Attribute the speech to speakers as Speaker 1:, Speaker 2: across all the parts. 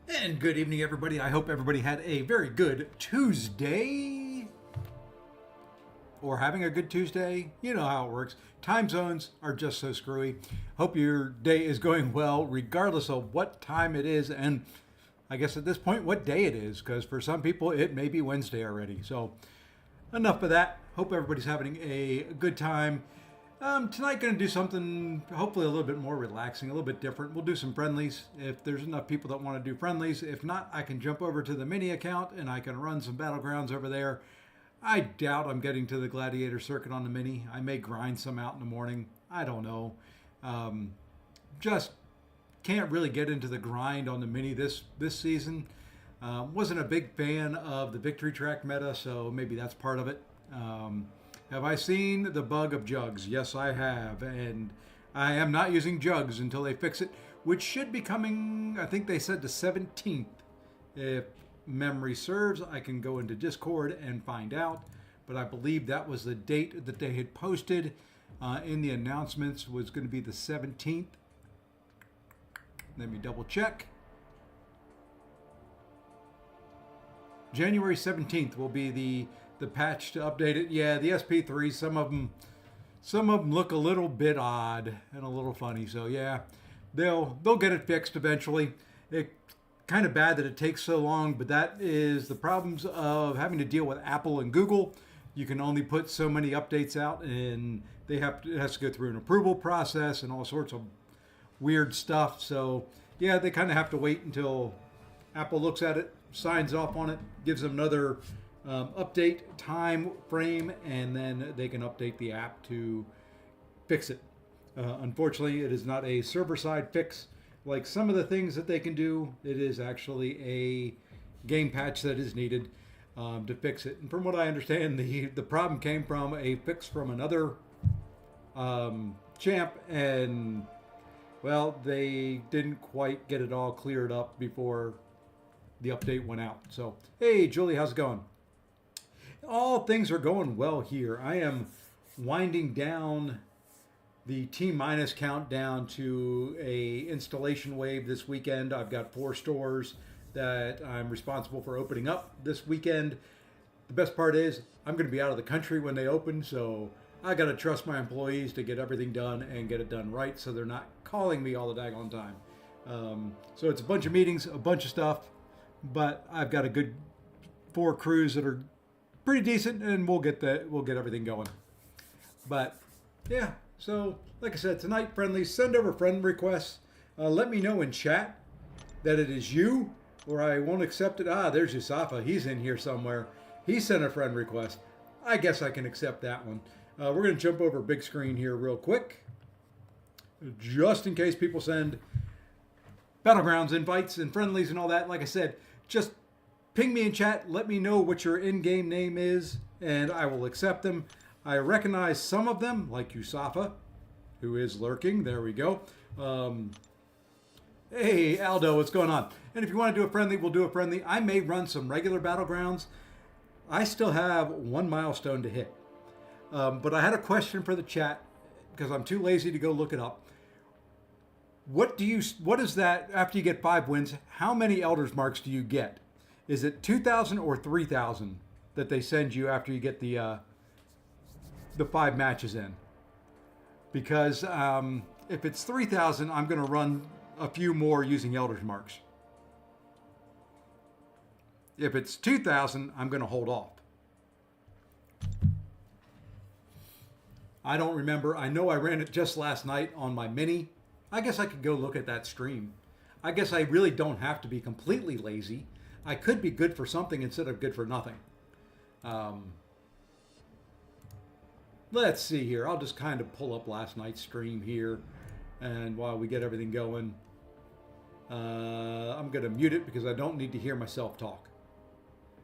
Speaker 1: And good evening, everybody. I hope everybody had a very good Tuesday or having a good Tuesday. You know how it works. Time zones are just so screwy. Hope your day is going well, regardless of what time it is. And I guess at this point, what day it is, because for some people, it may be Wednesday already. So, enough of that. Hope everybody's having a good time. Tonight, going to do something hopefully a little bit more relaxing, a little bit different. We'll do some friendlies if there's enough people that want to do friendlies. If not, I can jump over to the mini account and I can run some Battlegrounds over there. I doubt I'm getting to the Gladiator circuit on the mini. I may grind some out in the morning. I don't know. Just can't really get into the grind on the mini this season. Wasn't a big fan of the victory track meta, so maybe that's part of it. Have I seen the bug of jugs? Yes, I have. And I am not using jugs until they fix it, which should be coming, I think they said the 17th. If memory serves, I can go into Discord and find out. But I believe that was the date that they had posted in the announcements was going to be the 17th. Let me double check. January 17th will be the patch to update it. Yeah, the SP3, some of them look a little bit odd and a little funny. So yeah, they'll get it fixed eventually. It's kind of bad that it takes so long, but that is the problems of having to deal with Apple and Google. You can only put so many updates out, and it has to go through an approval process and all sorts of weird stuff. So yeah, they kind of have to wait until Apple looks at it, signs off on it, gives them another update time frame, and then they can update the app to fix it. Unfortunately, it is not a server-side fix like some of the things that they can do. It is actually a game patch that is needed to fix it. And from what I understand, the problem came from a fix from another champ, and well, they didn't quite get it all cleared up before the update went out. So, hey, Julie, how's it going? All things are going well here. I am winding down the T-minus countdown to a installation wave this weekend. I've got 4 stores that I'm responsible for opening up this weekend. The best part is I'm going to be out of the country when they open, so I got to trust my employees to get everything done and get it done right, so they're not calling me all the daggone time. So it's a bunch of meetings, a bunch of stuff, but I've got a good 4 crews that are pretty decent, and we'll get everything going. But yeah, so like I said, tonight friendlies, send over friend requests. Let me know in chat that it is you, or I won't accept it. There's Yusafa. He's in here somewhere. He sent a friend request. I guess I can accept that one. We're going to jump over big screen here real quick, just in case people send Battlegrounds invites and friendlies and all that. Like I said, just ping me in chat. Let me know what your in-game name is, and I will accept them. I recognize some of them, like Yusafa, who is lurking. There we go. Hey, Aldo, what's going on? And if you want to do a friendly, we'll do a friendly. I may run some regular Battlegrounds. I still have 1 milestone to hit. But I had a question for the chat, because I'm too lazy to go look it up. What is that, after you get 5 wins, how many Elders Marks do you get? Is it 2,000 or 3,000 that they send you after you get the 5 matches in? Because if it's 3,000, I'm going to run a few more using Elders Marks. If it's 2,000, I'm going to hold off. I don't remember. I know I ran it just last night on my mini. I guess I could go look at that stream. I guess I really don't have to be completely lazy. I could be good for something instead of good for nothing. Let's see here. I'll just kind of pull up last night's stream here, and while we get everything going, I'm going to mute it because I don't need to hear myself talk.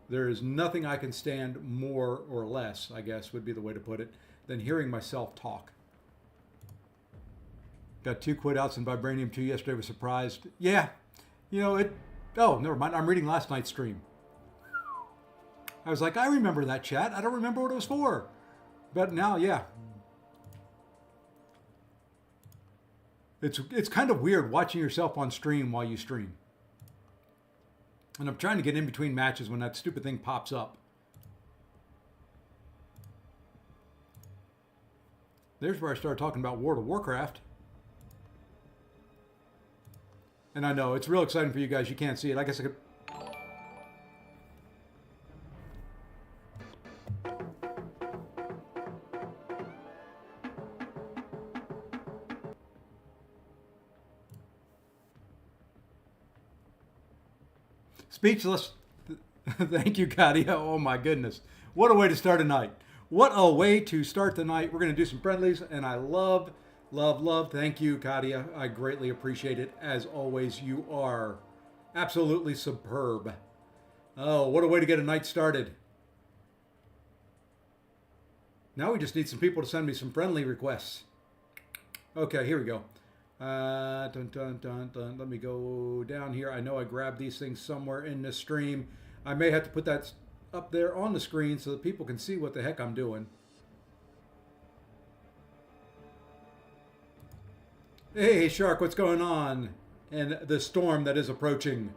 Speaker 1: There is nothing I can stand more or less, I guess would be the way to put it, than hearing myself talk. Got 2 quit outs in Vibranium 2 yesterday. Was surprised. Yeah, you know it. Oh, never mind. I'm reading last night's stream. I was like, I remember that chat. I don't remember what it was for. But now, yeah. It's kind of weird watching yourself on stream while you stream. And I'm trying to get in between matches when that stupid thing pops up. There's where I started talking about World of Warcraft. And I know, it's real exciting for you guys. You can't see it. I guess I could... Speechless. Thank you, Katia. Oh my goodness. What a way to start a night. What a way to start the night. We're going to do some friendlies, and I love, love, love. Thank you, Katia. I greatly appreciate it. As always, you are absolutely superb. Oh, what a way to get a night started. Now we just need some people to send me some friendly requests. Okay, here we go. Dun, dun, dun, dun. Let me go down here. I know I grabbed these things somewhere in this stream. I may have to put that up there on the screen so that people can see what the heck I'm doing. Hey, Shark, what's going on? And the storm that is approaching.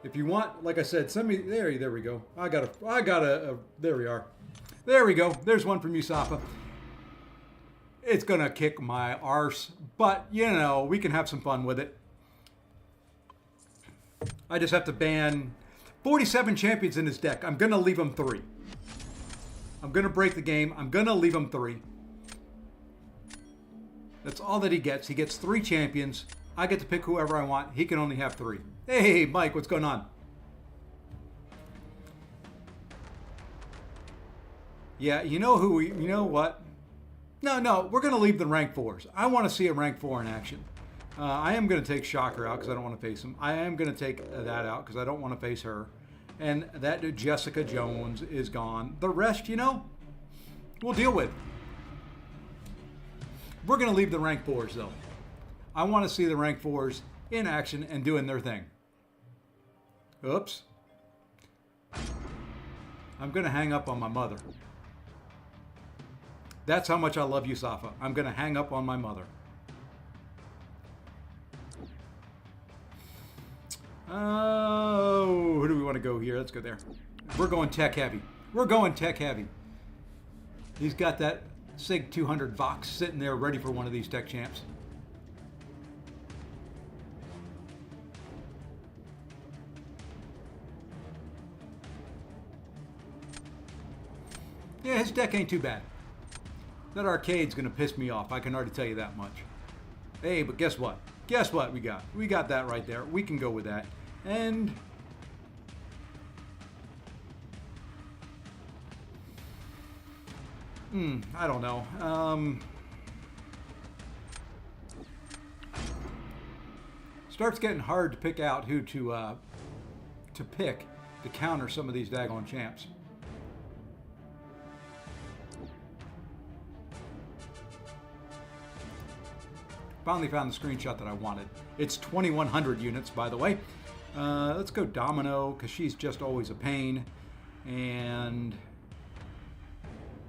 Speaker 1: If you want, like I said, send me, there we go. I got a, there we are. There we go. There's one from you, Safa. It's going to kick my arse, but, you know, we can have some fun with it. I just have to ban 47 champions in his deck. I'm going to leave him 3. I'm going to break the game. I'm going to leave him 3. That's all that he gets. He gets 3 champions. I get to pick whoever I want. He can only have 3. Hey, Mike, what's going on? Yeah, you know who we, you know what? No, we're going to leave the rank 4s. I want to see a rank 4 in action. I am going to take Shocker out because I don't want to face him. I am going to take that out because I don't want to face her. And that Jessica Jones is gone. The rest, you know, we'll deal with. We're going to leave the rank 4s, though. I want to see the rank 4s in action and doing their thing. Oops. I'm going to hang up on my mother. That's how much I love you, Safa. I'm going to hang up on my mother. Oh, who do we want to go here? Let's go there. We're going tech heavy. We're going tech heavy. He's got that SIG 200 Vox sitting there ready for one of these tech champs. Yeah, his deck ain't too bad. That arcade's going to piss me off. I can already tell you that much. Hey, but guess what? Guess what we got? We got that right there. We can go with that. And I don't know. Starts getting hard to pick out who to pick to counter some of these daggone champs. Finally found the screenshot that I wanted. It's 2,100 units, by the way. Let's go Domino, because she's just always a pain. And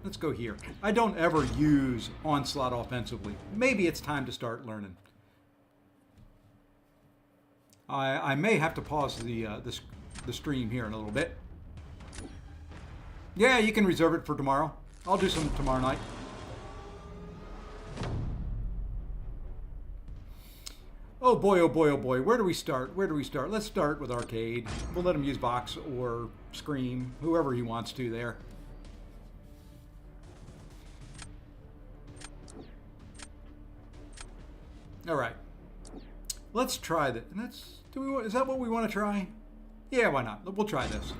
Speaker 1: let's go here. I don't ever use Onslaught offensively. Maybe it's time to start learning. I may have to pause the stream here in a little bit. Yeah, you can reserve it for tomorrow. I'll do some tomorrow night. Oh boy, oh boy, oh boy. Where do we start? Where do we start? Let's start with Arcade. We'll let him use Vox or Scream, whoever he wants to there. All right. Let's try that. Is that what we want to try? Yeah, why not? We'll try this.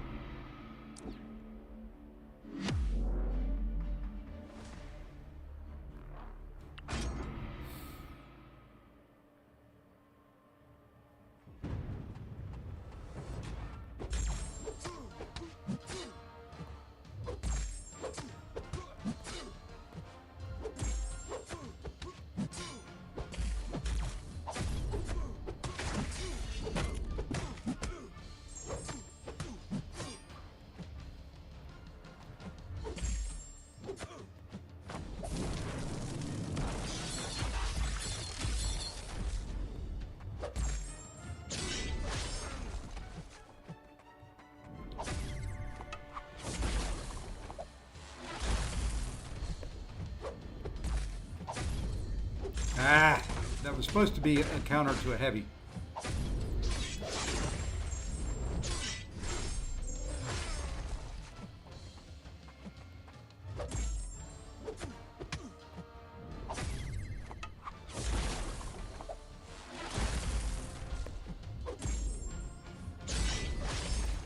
Speaker 1: There's supposed to be a counter to a heavy.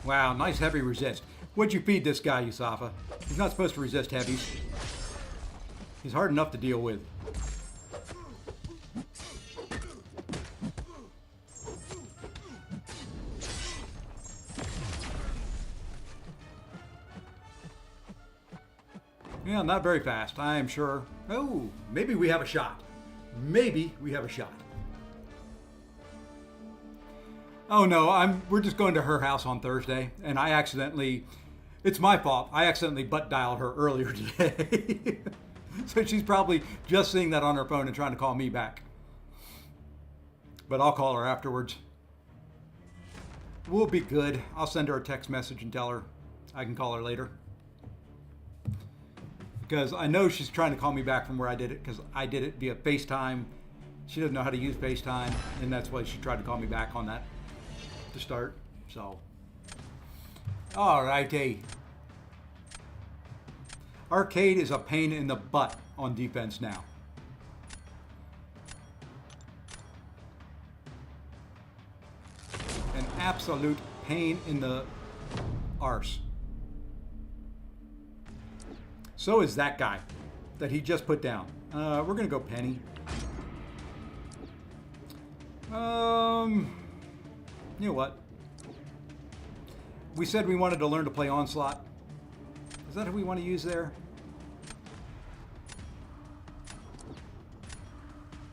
Speaker 1: Wow, nice heavy resist. What'd you feed this guy, Yusafa? He's not supposed to resist heavies. He's hard enough to deal with. Yeah, not very fast, I am sure. Oh, maybe we have a shot. Maybe we have a shot. Oh no, we're just going to her house on Thursday, and I accidentally, it's my fault, I accidentally butt dialed her earlier today. So she's probably just seeing that on her phone and trying to call me back. But I'll call her afterwards. We'll be good. I'll send her a text message and tell her I can call her later. Because I know she's trying to call me back from where I did it, because I did it via FaceTime. She doesn't know how to use FaceTime, and that's why she tried to call me back on that to start. So, alrighty. Arcade is a pain in the butt on defense now. An absolute pain in the arse. So is that guy that he just put down. We're gonna go Penny. You know what? We said we wanted to learn to play Onslaught. Is that who we want to use there?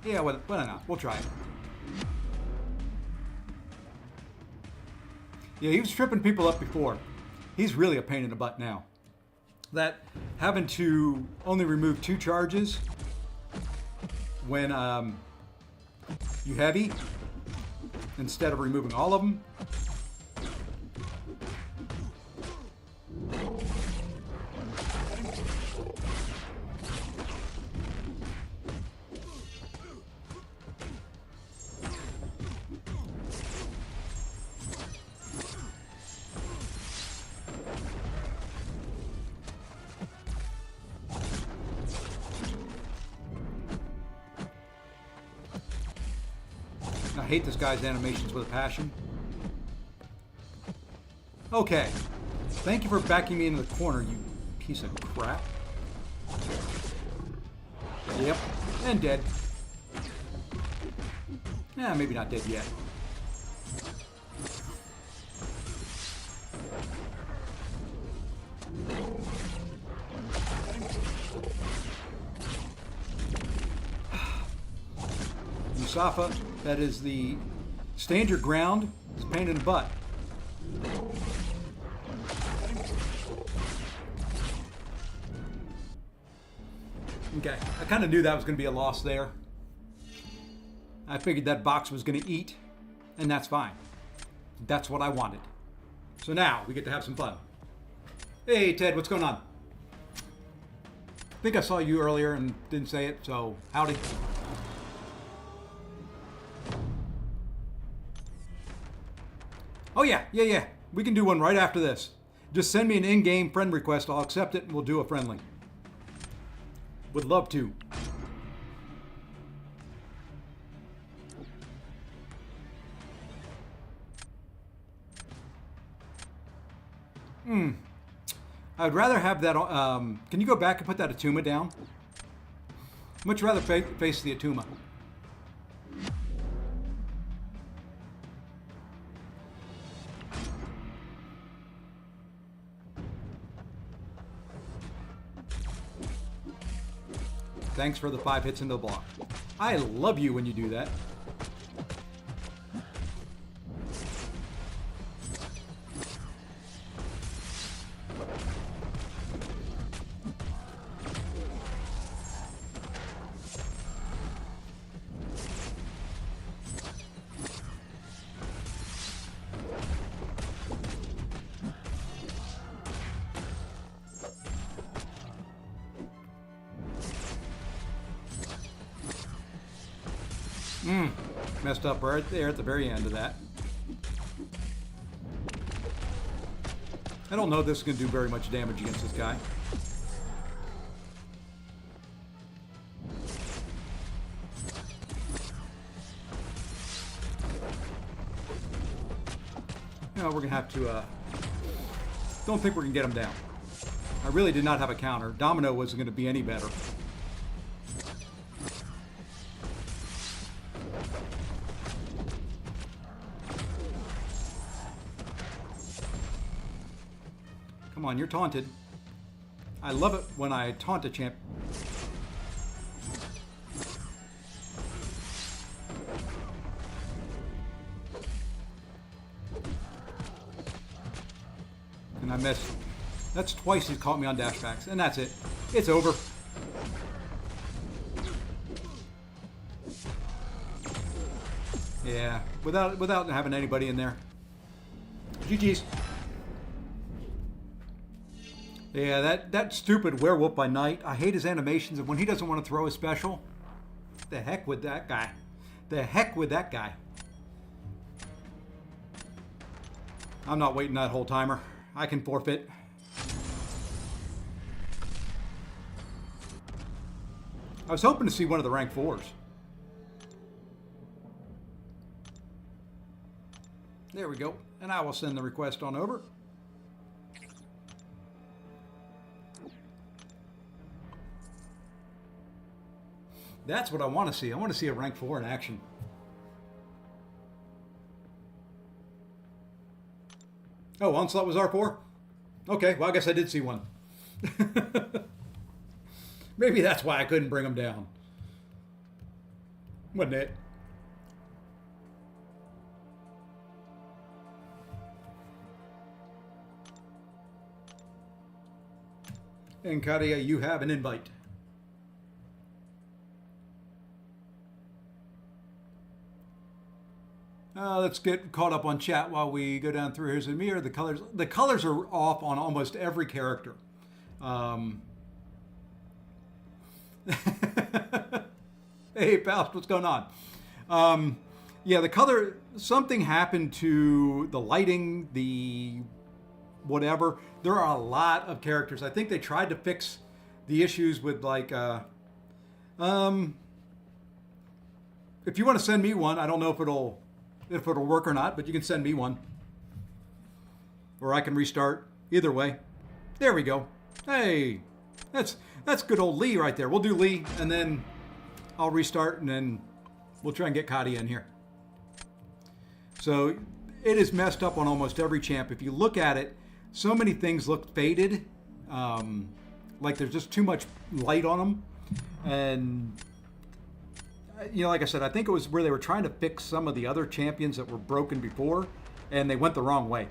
Speaker 1: Yeah, why not? We'll try it. Yeah, he was tripping people up before. He's really a pain in the butt now. That having to only remove 2 charges when you heavy instead of removing all of them. I hate this guy's animations with a passion. Okay. Thank you for backing me into the corner, you piece of crap. Yep. And dead. Yeah, maybe not dead yet. Musafa, that is the stand your ground. It's a pain in the butt. Okay, I kind of knew that was going to be a loss there. I figured that box was going to eat, and that's fine. That's what I wanted. So now we get to have some fun. Hey, Ted, what's going on? I think I saw you earlier and didn't say it, so howdy. Oh yeah. We can do one right after this. Just send me an in-game friend request. I'll accept it and we'll do a friendly. Would love to. I'd rather have that. Can you go back and put that Atuma down? Much rather face the Atuma. Thanks for the 5 hits into the block. I love you when you do that. Messed up right there at the very end of that. I don't know if this is going to do very much damage against this guy. No, we're going to have to... don't think we're going to get him down. I really did not have a counter. Domino wasn't going to be any better. Come on, you're taunted. I love it when I taunt a champ. And I missed. That's twice he's caught me on dashbacks, and that's it. It's over. Yeah, without having anybody in there. GG's. Yeah, that stupid werewolf by night. I hate his animations, and when he doesn't want to throw a special, the heck with that guy. The heck with that guy. I'm not waiting that whole timer. I can forfeit. I was hoping to see one of the rank 4s. There we go. And I will send the request on over. That's what I want to see. I want to see a rank 4 in action. Oh, Onslaught was R4? Okay, well, I guess I did see one. Maybe that's why I couldn't bring him down. Wasn't it? And Kadia, you have an invite. Let's get caught up on chat while we go down through. Here's Amir. The colors are off on almost every character. Hey, Faust, what's going on? Yeah, the color, something happened to the lighting, the whatever. There are a lot of characters. I think they tried to fix the issues with like, if you want to send me one, I don't know if it'll work or not, but you can send me one. Or I can restart. Either way. There we go. Hey, that's good old Lee right there. We'll do Lee, and then I'll restart, and then we'll try and get Kadia in here. So it is messed up on almost every champ. If you look at it, so many things look faded. Like there's just too much light on them. And you know, like I said, I think it was where they were trying to fix some of the other champions that were broken before, and they went the wrong way.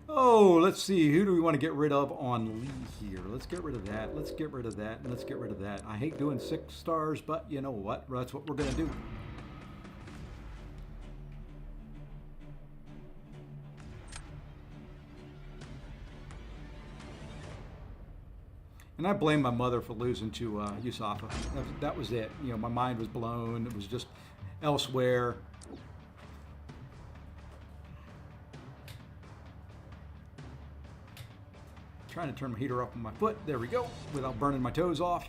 Speaker 1: Oh, let's see. Who do we want to get rid of on Lee here? Let's get rid of that. Let's get rid of that. And let's get rid of that. I hate doing 6 stars, but you know what? That's what we're going to do. And I blame my mother for losing to Yusafa. That was it. You know, my mind was blown. It was just elsewhere. Trying to turn my heater up on my foot. There we go. Without burning my toes off.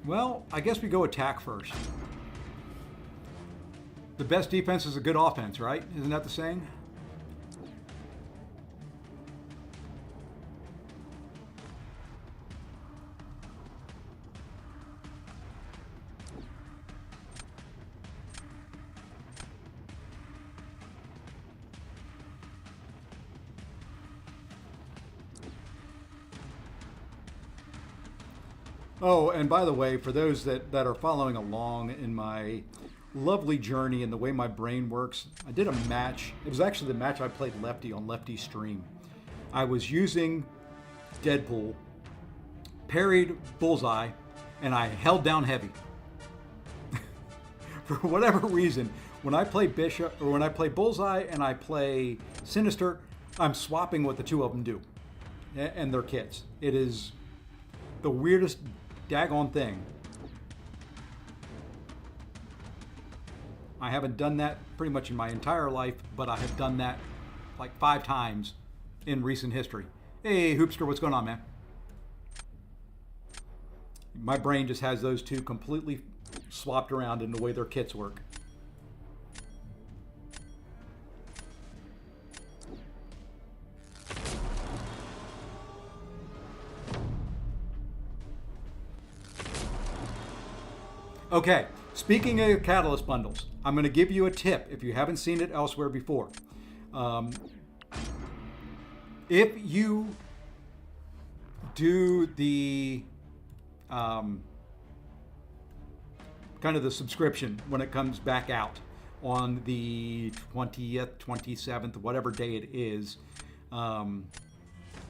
Speaker 1: Well, I guess we go attack first. The best defense is a good offense, right? Isn't that the saying? Oh, and by the way, for those that are following along in my lovely journey and the way my brain works, I did a match. It was actually the match I played Lefty on Lefty's stream. I was using Deadpool, parried Bullseye, and I held down heavy. For whatever reason, when I play Bishop, or when I play Bullseye and I play Sinister, I'm swapping what the two of them do. and their kits. It is the weirdest daggone thing. I haven't done that pretty much in my entire life, but I have done that like 5 times in recent history. Hey, Hoopster, what's going on, man? My brain just has those two completely swapped around in the way their kits work. Okay, speaking of catalyst bundles, I'm going to give you a tip if you haven't seen it elsewhere before. If you do the kind of the subscription when it comes back out on the 20th, 27th, whatever day it is,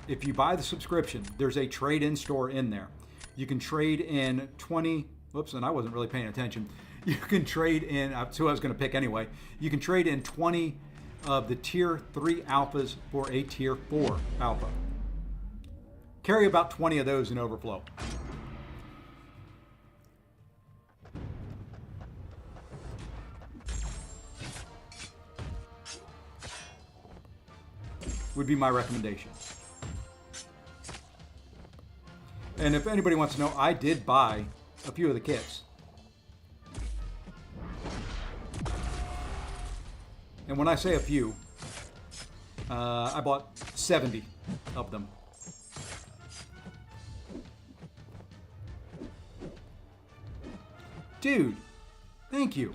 Speaker 1: if you buy the subscription, there's a trade-in store in there. You can trade in 20... Whoops, and I wasn't really paying attention. You can trade in, that's who I was going to pick anyway. You can trade in 20 of the Tier 3 alphas for a Tier 4 alpha. Carry about 20 of those in overflow. Would be my recommendation. And if anybody wants to know, I did buy a few of the kits. And when I say a few, I bought 70 of them. Dude, thank you.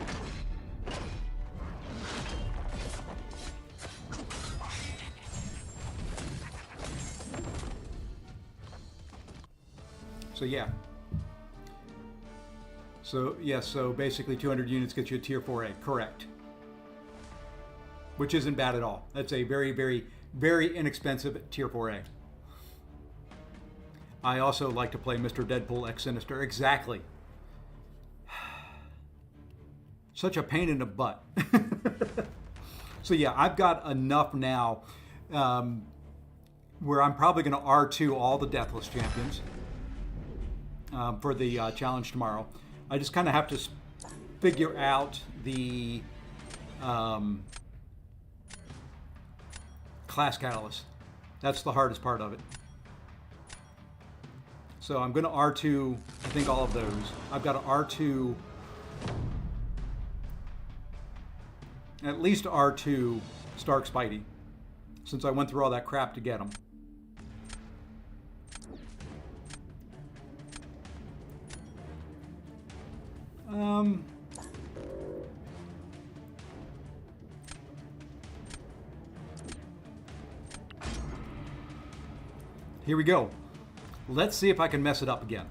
Speaker 1: So yeah. So yes, so basically 200 units gets you a Tier 4A, correct. Which isn't bad at all. That's a very, very, very inexpensive Tier 4A. I also like to play Mr. Deadpool X Sinister. Exactly. Such a pain in the butt. So yeah, I've got enough now where I'm probably going to R2 all the Deathless champions for the challenge tomorrow. I just kind of have to figure out the class catalyst. That's the hardest part of it. So I'm going to R2, I think, all of those. I've got to R2, at least R2 Stark Spidey, since I went through all that crap to get them. Here we go. Let's see if I can mess it up again.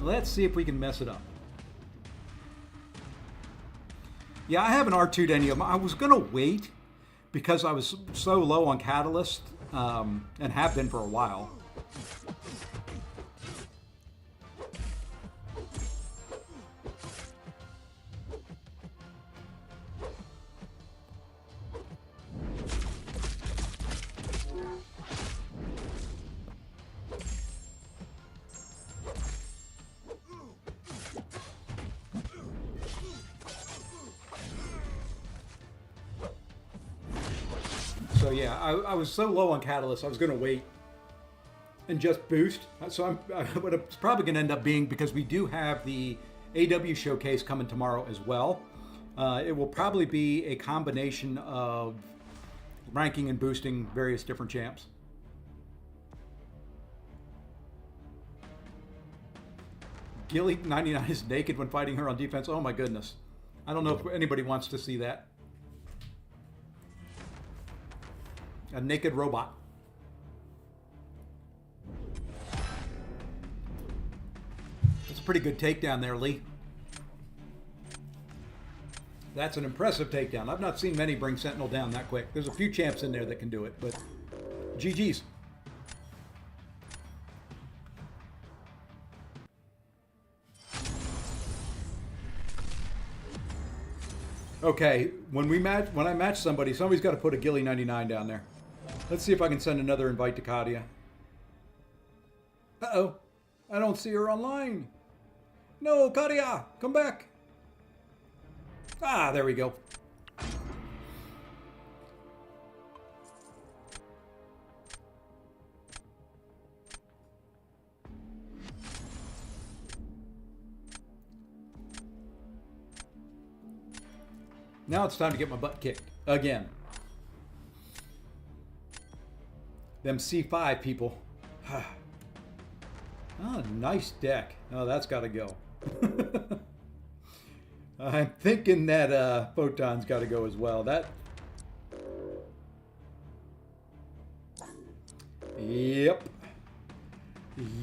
Speaker 1: Let's see if we can mess it up. Yeah, I haven't R2'd any of them. I was going to wait because I was so low on Catalyst and have been for a while. So yeah, I was so low on Catalyst, I was going to wait and just boost. So what it's probably going to end up being, because we do have the AW Showcase coming tomorrow as well, it will probably be a combination of ranking and boosting various different champs. Gilly 99 is naked when fighting her on defense. Oh my goodness. I don't know if anybody wants to see that. A naked robot. That's a pretty good takedown there, Lee. That's an impressive takedown. I've not seen many bring Sentinel down that quick. There's a few champs in there that can do it, but GG's. Okay, when I match somebody, somebody's got to put a Gilly 99 down there. Let's see if I can send another invite to Katia. Uh-oh. I don't see her online. No, Katia, come back. Ah, there we go. Now it's time to get my butt kicked again. Them C5 people. Oh, nice deck. Oh, that's got to go. I'm thinking that Photon's got to go as well. That. Yep.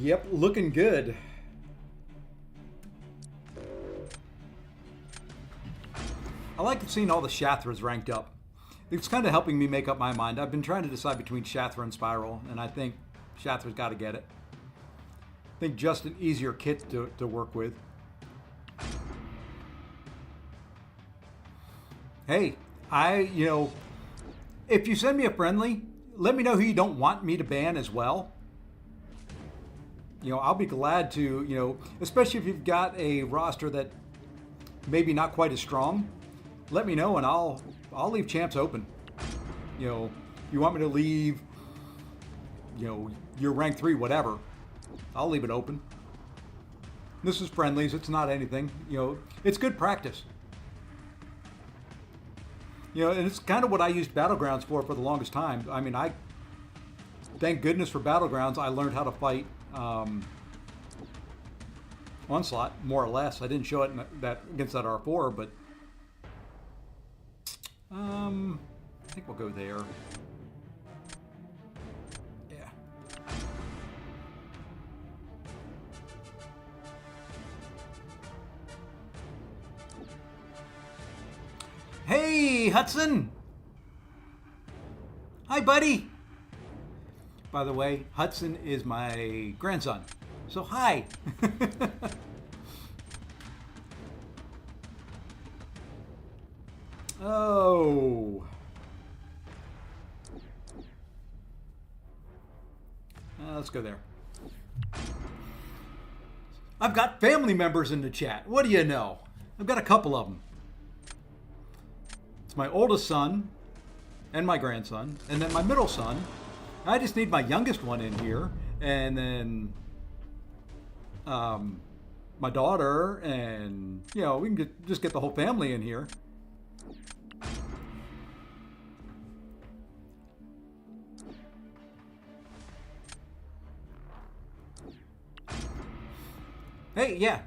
Speaker 1: Yep, looking good. I like seeing all the Shathras ranked up. It's kind of helping me make up my mind. I've been trying to decide between Shathra and Spiral, and I think Shathra's got to get it. I think just an easier kit to work with. Hey, if you send me a friendly, let me know who you don't want me to ban as well. I'll be glad to, especially if you've got a roster that maybe not quite as strong. Let me know and I'll leave champs open. You want me to leave, your rank 3, whatever. I'll leave it open. This is friendlies. It's not anything. It's good practice. And it's kind of what I used Battlegrounds for the longest time. I mean, thank goodness for Battlegrounds, I learned how to fight Onslaught, more or less. I didn't show it against that R4, but I think we'll go there. Yeah. Hey, Hudson! Hi, buddy! By the way, Hudson is my grandson. So, hi! Oh. Let's go there. I've got family members in the chat. What do you know? I've got a couple of them. It's my oldest son and my grandson, and then my middle son. I just need my youngest one in here, and then my daughter, and we can just get the whole family in here. Hey, yeah,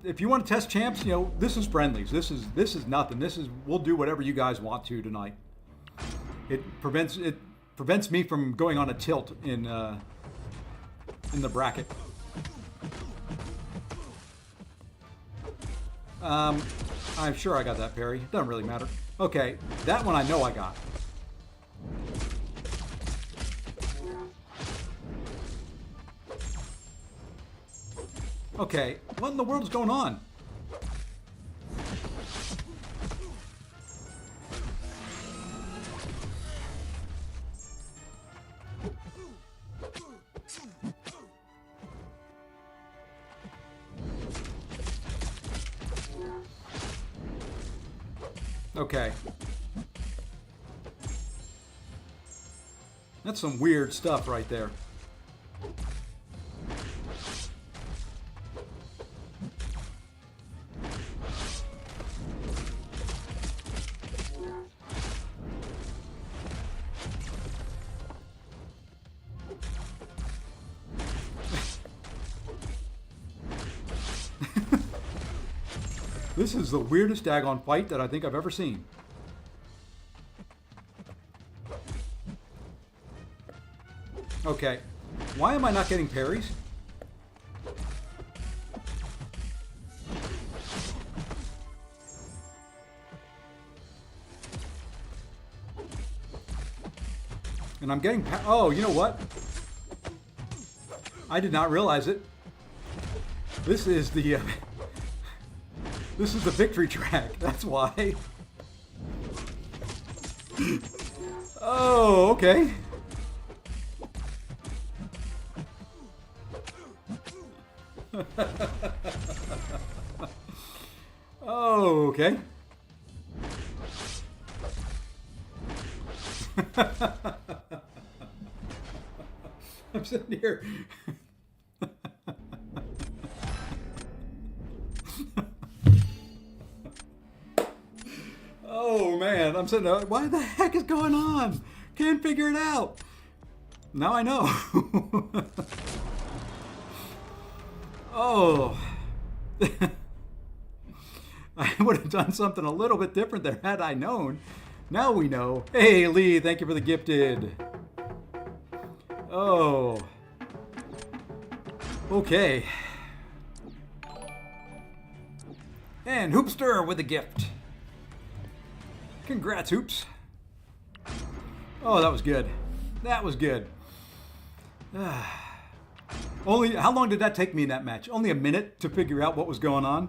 Speaker 1: if you want to test champs, this is friendlies. This is nothing. We'll do whatever you guys want to tonight. It prevents me from going on a tilt in the bracket. I'm sure I got that parry. It doesn't really matter. Okay, that one I know I got. Okay, what in the world is going on? Okay. That's some weird stuff right there. This is the weirdest daggone fight that I think I've ever seen. Okay, why am I not getting parries? And I'm getting oh, you know what? I did not realize it. This is the victory track. That's why. Oh, okay. Oh, okay. I'm sitting here. Oh man, I'm sitting there. What the heck is going on? Can't figure it out. Now I know. Oh. I would have done something a little bit different there had I known. Now we know. Hey Lee, thank you for the gifted. Oh. Okay. And Hoopster with a gift. Congrats, Hoops. Oh, that was good. That was good. Only, how long did that take me in that match? Only a minute to figure out what was going on?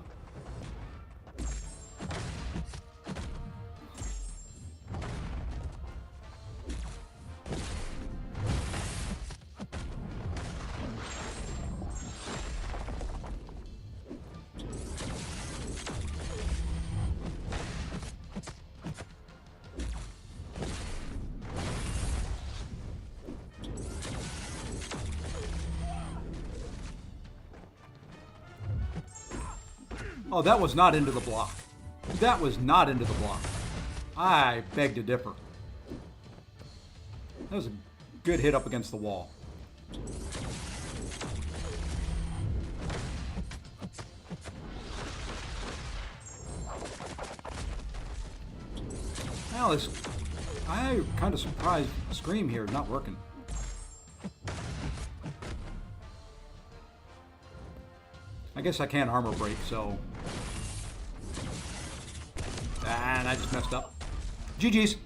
Speaker 1: Oh, that was not into the block. That was not into the block. I beg to differ. That was a good hit up against the wall. Now this, I'm kind of surprised Scream here is not working. I guess I can't armor break, so... And I just messed up. GG's.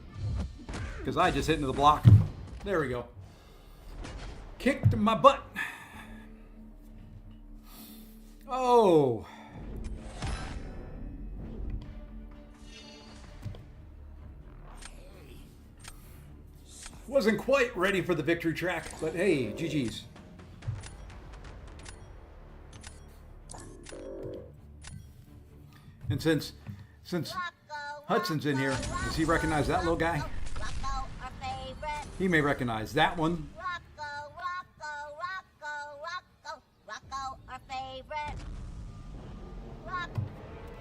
Speaker 1: Because I just hit into the block. There we go. Kicked my butt. Oh. Wasn't quite ready for the victory track, but hey, GG's. And since Hudson's in here, does he recognize that little guy? He may recognize that one.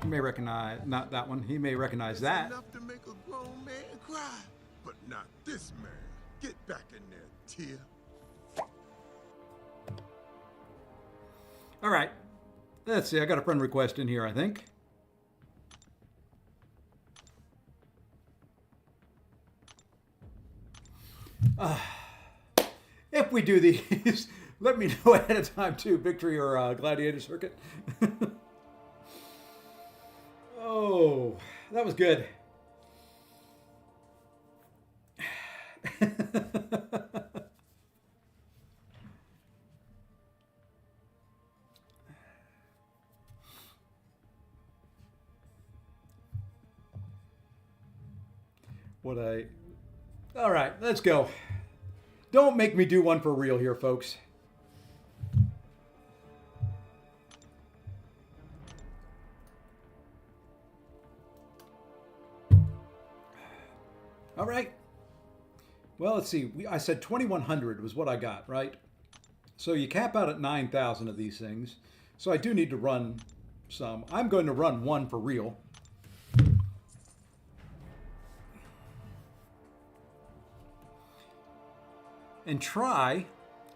Speaker 1: He may recognize not that one. He may recognize that.
Speaker 2: Enough to make a grown man cry, but not this man. Get back in there, Tia.
Speaker 1: All right. Let's see. I got a friend request in here, I think. If we do these, let me know ahead of time too, Victory or Gladiator Circuit. Oh, that was good. All right, let's go. Don't make me do one for real here, folks. All right. Well, let's see. I said 2,100 was what I got, right? So you cap out at 9,000 of these things. So I do need to run some. I'm going to run one for real. And try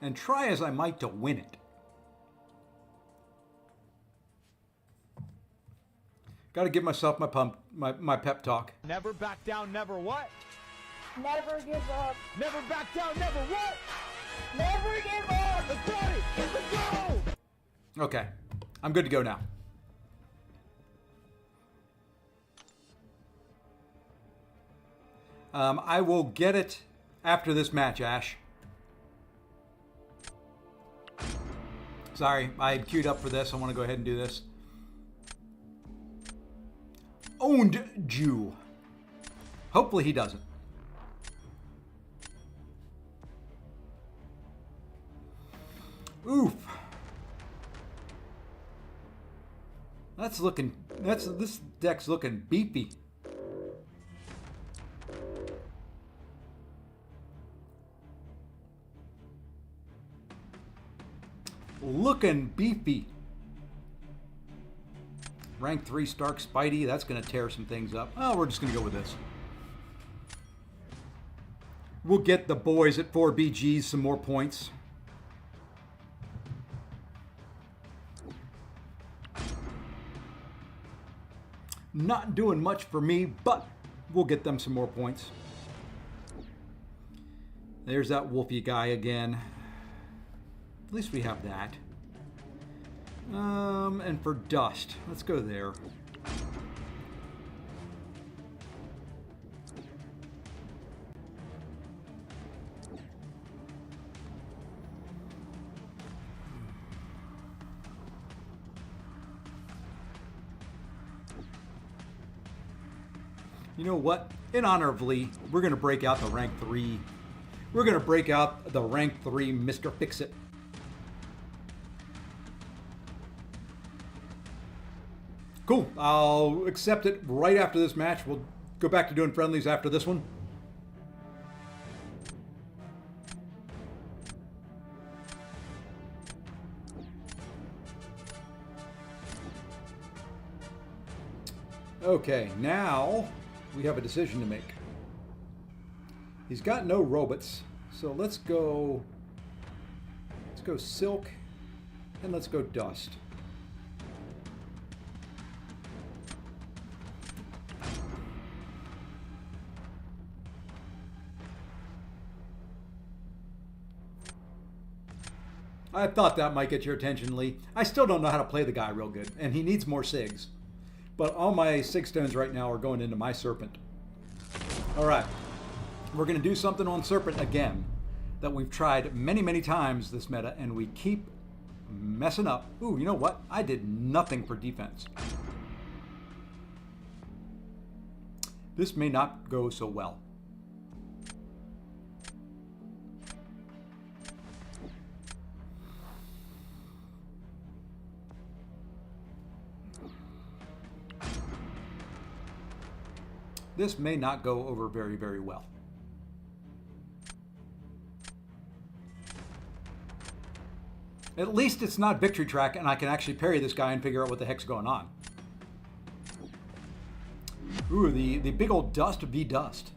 Speaker 1: as I might to win it. Got to give myself my pep talk.
Speaker 3: Never back down, never what?
Speaker 4: Never give up.
Speaker 3: Never back down, never what?
Speaker 4: Never give up.
Speaker 3: Let's got it. Let's go.
Speaker 1: Okay, I'm good to go now. I will get it after this match, Ash. Sorry, I had queued up for this. I want to go ahead and do this. Owned Jew. Hopefully he doesn't. Oof. This deck's looking beefy. Looking beefy. Rank 3 Stark Spidey, that's going to tear some things up. Oh, we're just going to go with this. We'll get the boys at 4 BGs some more points. Not doing much for me, but we'll get them some more points. There's that Wolfie guy again. At least we have that. And for Dust, let's go there. You know what? In honor of Lee, we're going to break out the rank 3. We're going to break out the rank 3 Mr. Fix-It. Cool. I'll accept it right after this match. We'll go back to doing friendlies after this one. Okay, now we have a decision to make. He's got no robots, so let's go Silk and let's go Dust. I thought that might get your attention, Lee. I still don't know how to play the guy real good, and he needs more SIGs. But all my SIG stones right now are going into my Serpent. All right, we're going to do something on Serpent again that we've tried many, many times this meta, and we keep messing up. Ooh, you know what? I did nothing for defense. This may not go so well. This may not go over very, very well. At least it's not victory track and I can actually parry this guy and figure out what the heck's going on. Ooh, the big old Dust v Dust.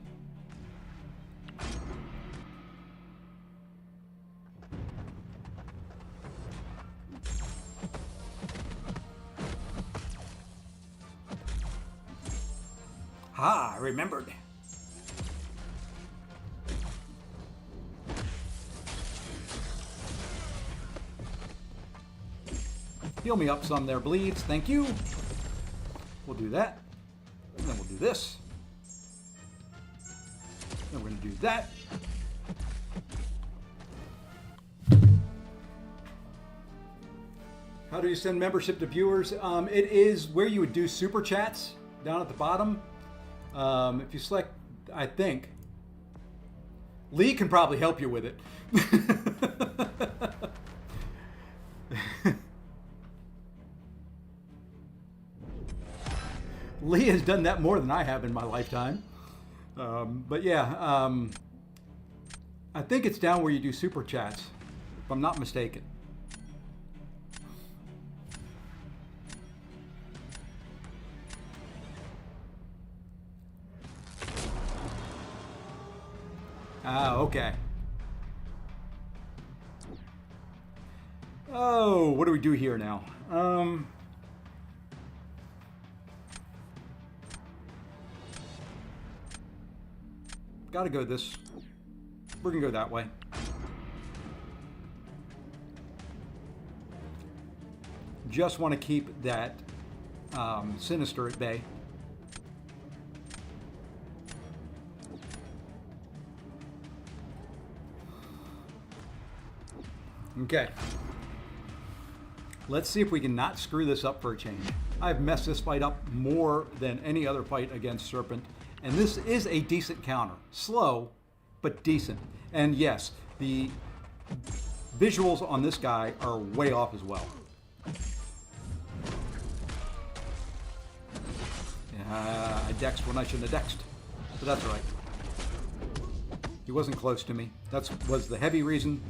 Speaker 1: Ah, I remembered. Heal me up some there, Bleeds. Thank you. We'll do that. And then we'll do this. Then we're going to do that. How do you send membership to viewers? It is where you would do super chats down at the bottom. If you select, I think, Lee can probably help you with it. Lee has done that more than I have in my lifetime. But yeah, I think it's down where you do super chats, if I'm not mistaken. Ah, okay. Oh, what do we do here now? Gotta go this. We're gonna go that way. Just want to keep that Sinister at bay. Okay. Let's see if we can not screw this up for a change. I've messed this fight up more than any other fight against Serpent, and this is a decent counter. Slow, but decent. And yes, the visuals on this guy are way off as well. I dexed when I shouldn't have dexed. But that's right. He wasn't close to me. That was the heavy reason.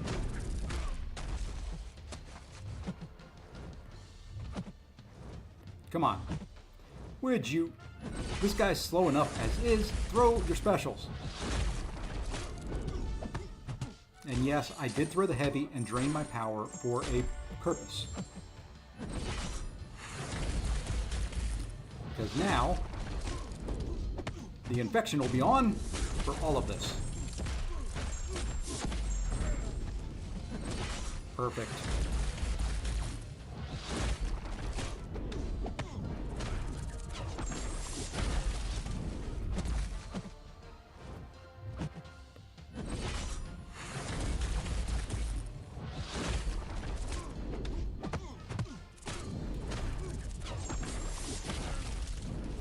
Speaker 1: Come on. Would you... This guy's slow enough as is. Throw your specials. And yes, I did throw the heavy and drain my power for a purpose. Because now, the infection will be on for all of this. Perfect.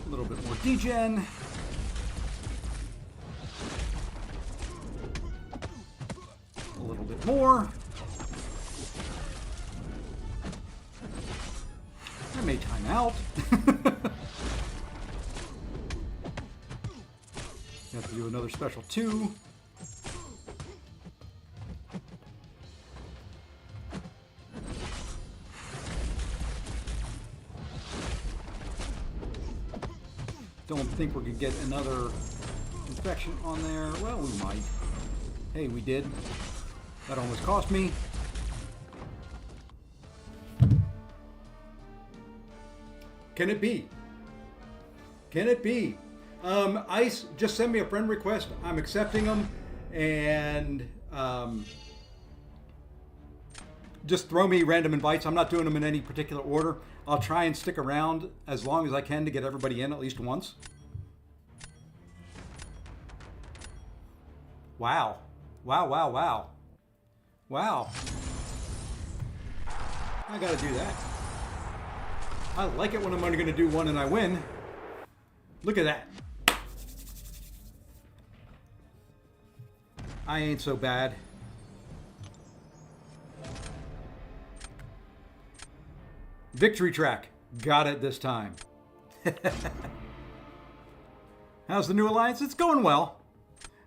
Speaker 1: A little bit more degen. A little bit more. I may time out. Have to do another special 2. Don't think we're going to get another infection on there. Well, we might. Hey, we did. That almost cost me. Can it be? Can it be? Ice, just send me a friend request. I'm accepting them. And just throw me random invites. I'm not doing them in any particular order. I'll try and stick around as long as I can to get everybody in at least once. Wow. Wow, wow, wow. Wow. I gotta do that. I like it when I'm only gonna do one and I win. Look at that. I ain't so bad. Victory track. Got it this time. How's the new alliance? It's going well.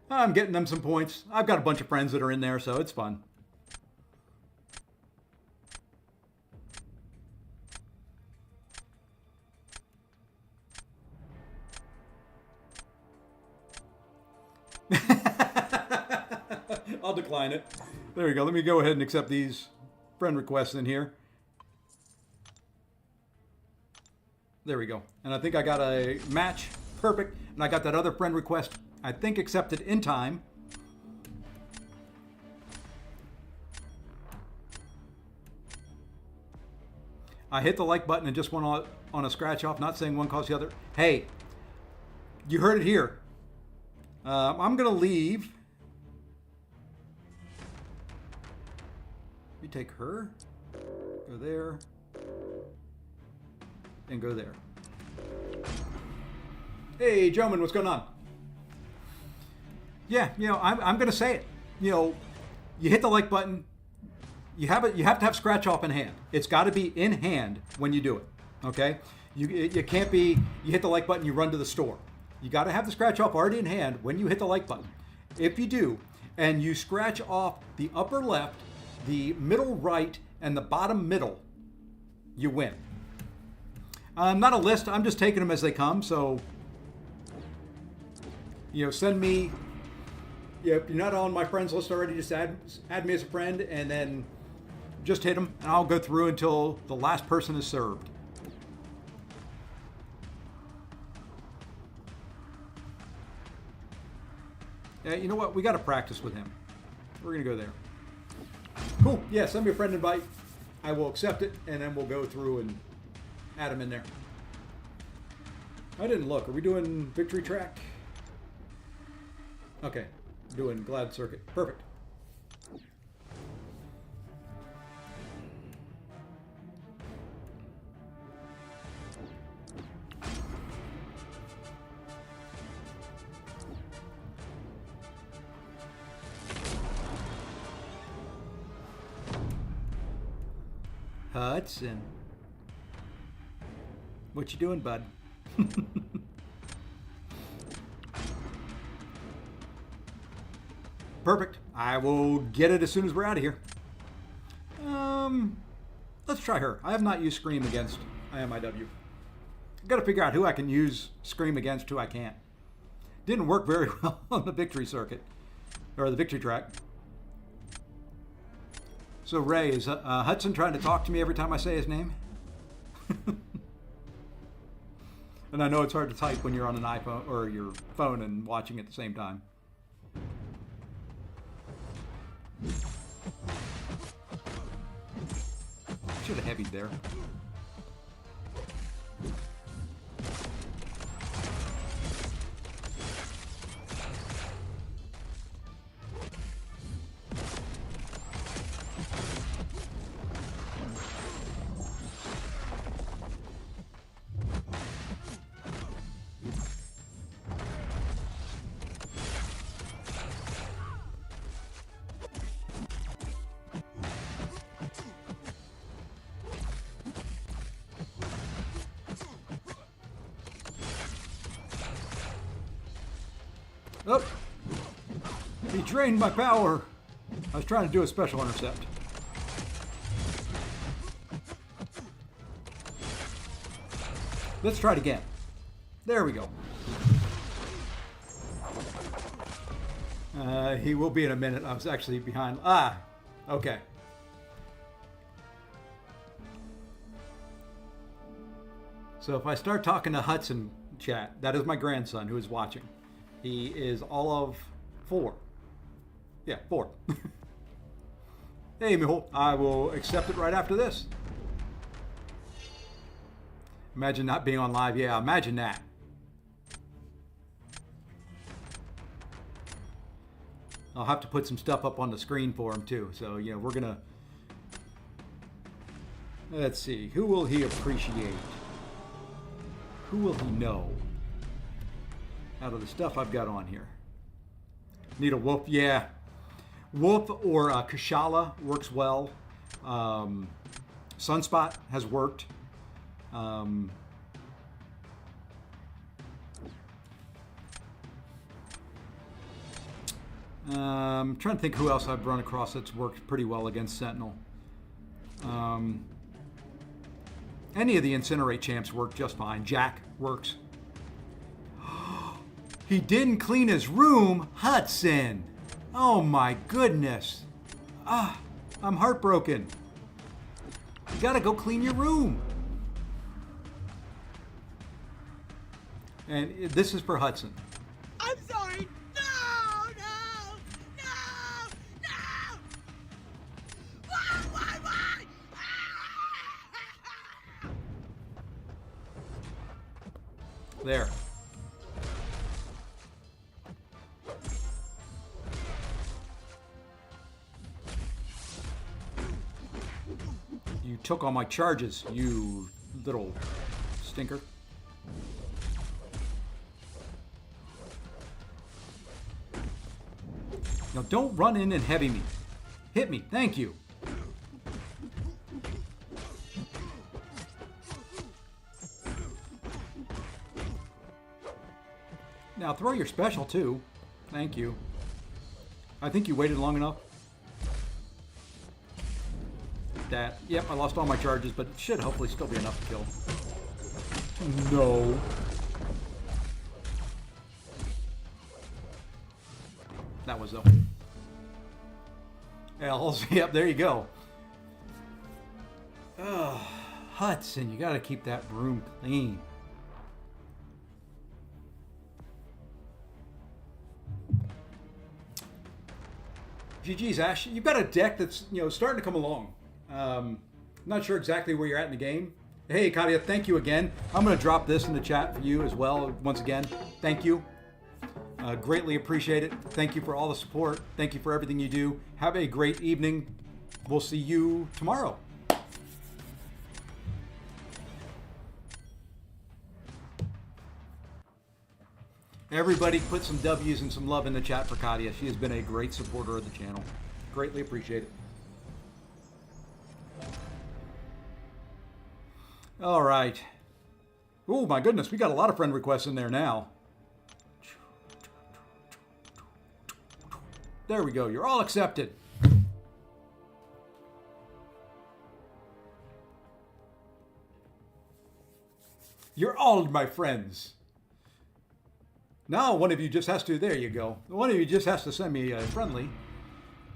Speaker 1: I'm getting them some points. I've got a bunch of friends that are in there, so it's fun. I'll decline it. There we go. Let me go ahead and accept these friend requests in here. There we go. And I think I got a match. Perfect. And I got that other friend request, I think, accepted in time. I hit the like button and just went on a scratch off, not saying one caused the other. Hey, you heard it here. I'm going to leave. We take her, go there, and go there. Hey, gentlemen, what's going on? Yeah, you know, I'm going to say it. You know, you hit the like button. You have to have scratch off in hand. It's got to be in hand when you do it. Okay? You can't be. You hit the like button, you run to the store. You got to have the scratch off already in hand when you hit the like button. If you do, and you scratch off the upper left, the middle right, and the bottom middle, you win. Not a list. I'm just taking them as they come. So, you know, send me. Yeah, if you're not on my friends list already, just add me as a friend, and then just hit them, and I'll go through until the last person is served. Yeah, you know what? We got to practice with him. We're going to go there. Cool. Yeah, send me a friend invite. I will accept it, and then we'll go through and add him in there. I didn't look. Are we doing victory track? Okay. Doing Glad Circuit. Perfect. Hudson. What you doing, bud? Perfect. I will get it as soon as we're out of here. Let's try her. I have not used Scream against IMIW. I've got to figure out who I can use Scream against, who I can't. Didn't work very well on the victory circuit, or the victory track. So Ray, is Hudson trying to talk to me every time I say his name? And I know it's hard to type when you're on an iPhone or your phone and watching at the same time. Should have heavied there. Oh! He drained my power! I was trying to do a special intercept. Let's try it again. There we go. He will be in a minute. I was actually behind. Ah! Okay. So if I start talking to Hudson chat, that is my grandson who is watching. He is all of 4. Yeah, 4. Hey, mijo. I will accept it right after this. Imagine not being on live. Yeah, imagine that. I'll have to put some stuff up on the screen for him, too. So, you know, we're going to... Let's see. Who will he appreciate? Who will he know? Out of the stuff I've got on here. Need a wolf? Yeah. Wolf or Kashala works well. Sunspot has worked. I'm trying to think who else I've run across that's worked pretty well against Sentinel. Any of the Incinerate champs work just fine. Jack works. He didn't clean his room, Hudson. Oh my goodness. Ah, I'm heartbroken. You gotta go clean your room. And this is for Hudson.
Speaker 5: I'm sorry. No, no, no, no. Why?
Speaker 1: There. You took all my charges, you little stinker. Now don't run in and heavy me. Hit me, thank you. Now throw your special too. Thank you. I think you waited long enough. That. Yep, I lost all my charges, but it should hopefully still be enough to kill. No. That was though. L's. Yep, there you go. Oh, Hudson, you gotta keep that room clean. GG's, Ash. You've got a deck that's, you know, starting to come along. Not sure exactly where you're at in the game. Hey, Katia, thank you again. I'm going to drop this in the chat for you as well. Once again, thank you. Greatly appreciate it. Thank you for all the support. Thank you for everything you do. Have a great evening. We'll see you tomorrow. Everybody put some W's and some love in the chat for Katia. She has been a great supporter of the channel. Greatly appreciate it. All right. Oh my goodness, we got a lot of friend requests in there now. There we go. You're all accepted. You're all my friends. Now one of you just has to, there you go. One of you just has to send me a friendly.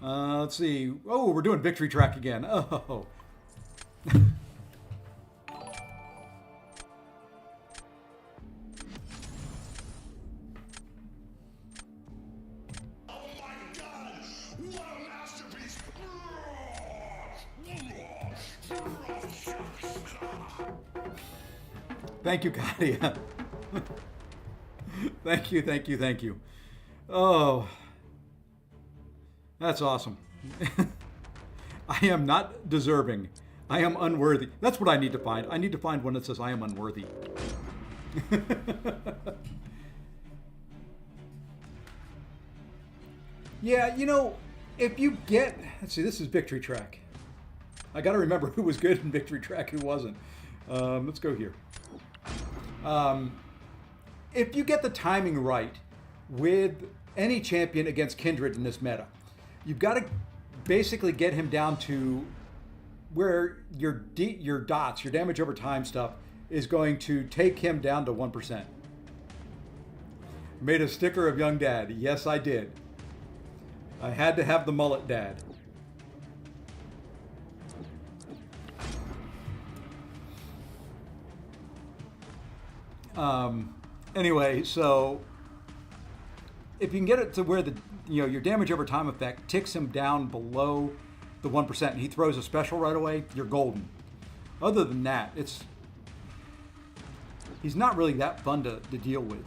Speaker 1: Let's see. Oh, we're doing victory track again. Oh. Thank you, Katia. Thank you, thank you, thank you. Oh, that's awesome. I am not deserving. I am unworthy. That's what I need to find. I need to find one that says I am unworthy. Yeah, you know, if you get... Let's see, this is Victory Track. I got to remember who was good in Victory Track, who wasn't. Let's go here. If you get the timing right with any champion against Kindred in this meta, you've got to basically get him down to where your dots, your damage over time stuff, is going to take him down to 1%. Made a sticker of Young Dad. Yes, I did. I had to have the mullet dad. Anyway, so if you can get it to where the your damage over time effect ticks him down below the 1% and he throws a special right away, you're golden. Other than that, he's not really that fun to deal with.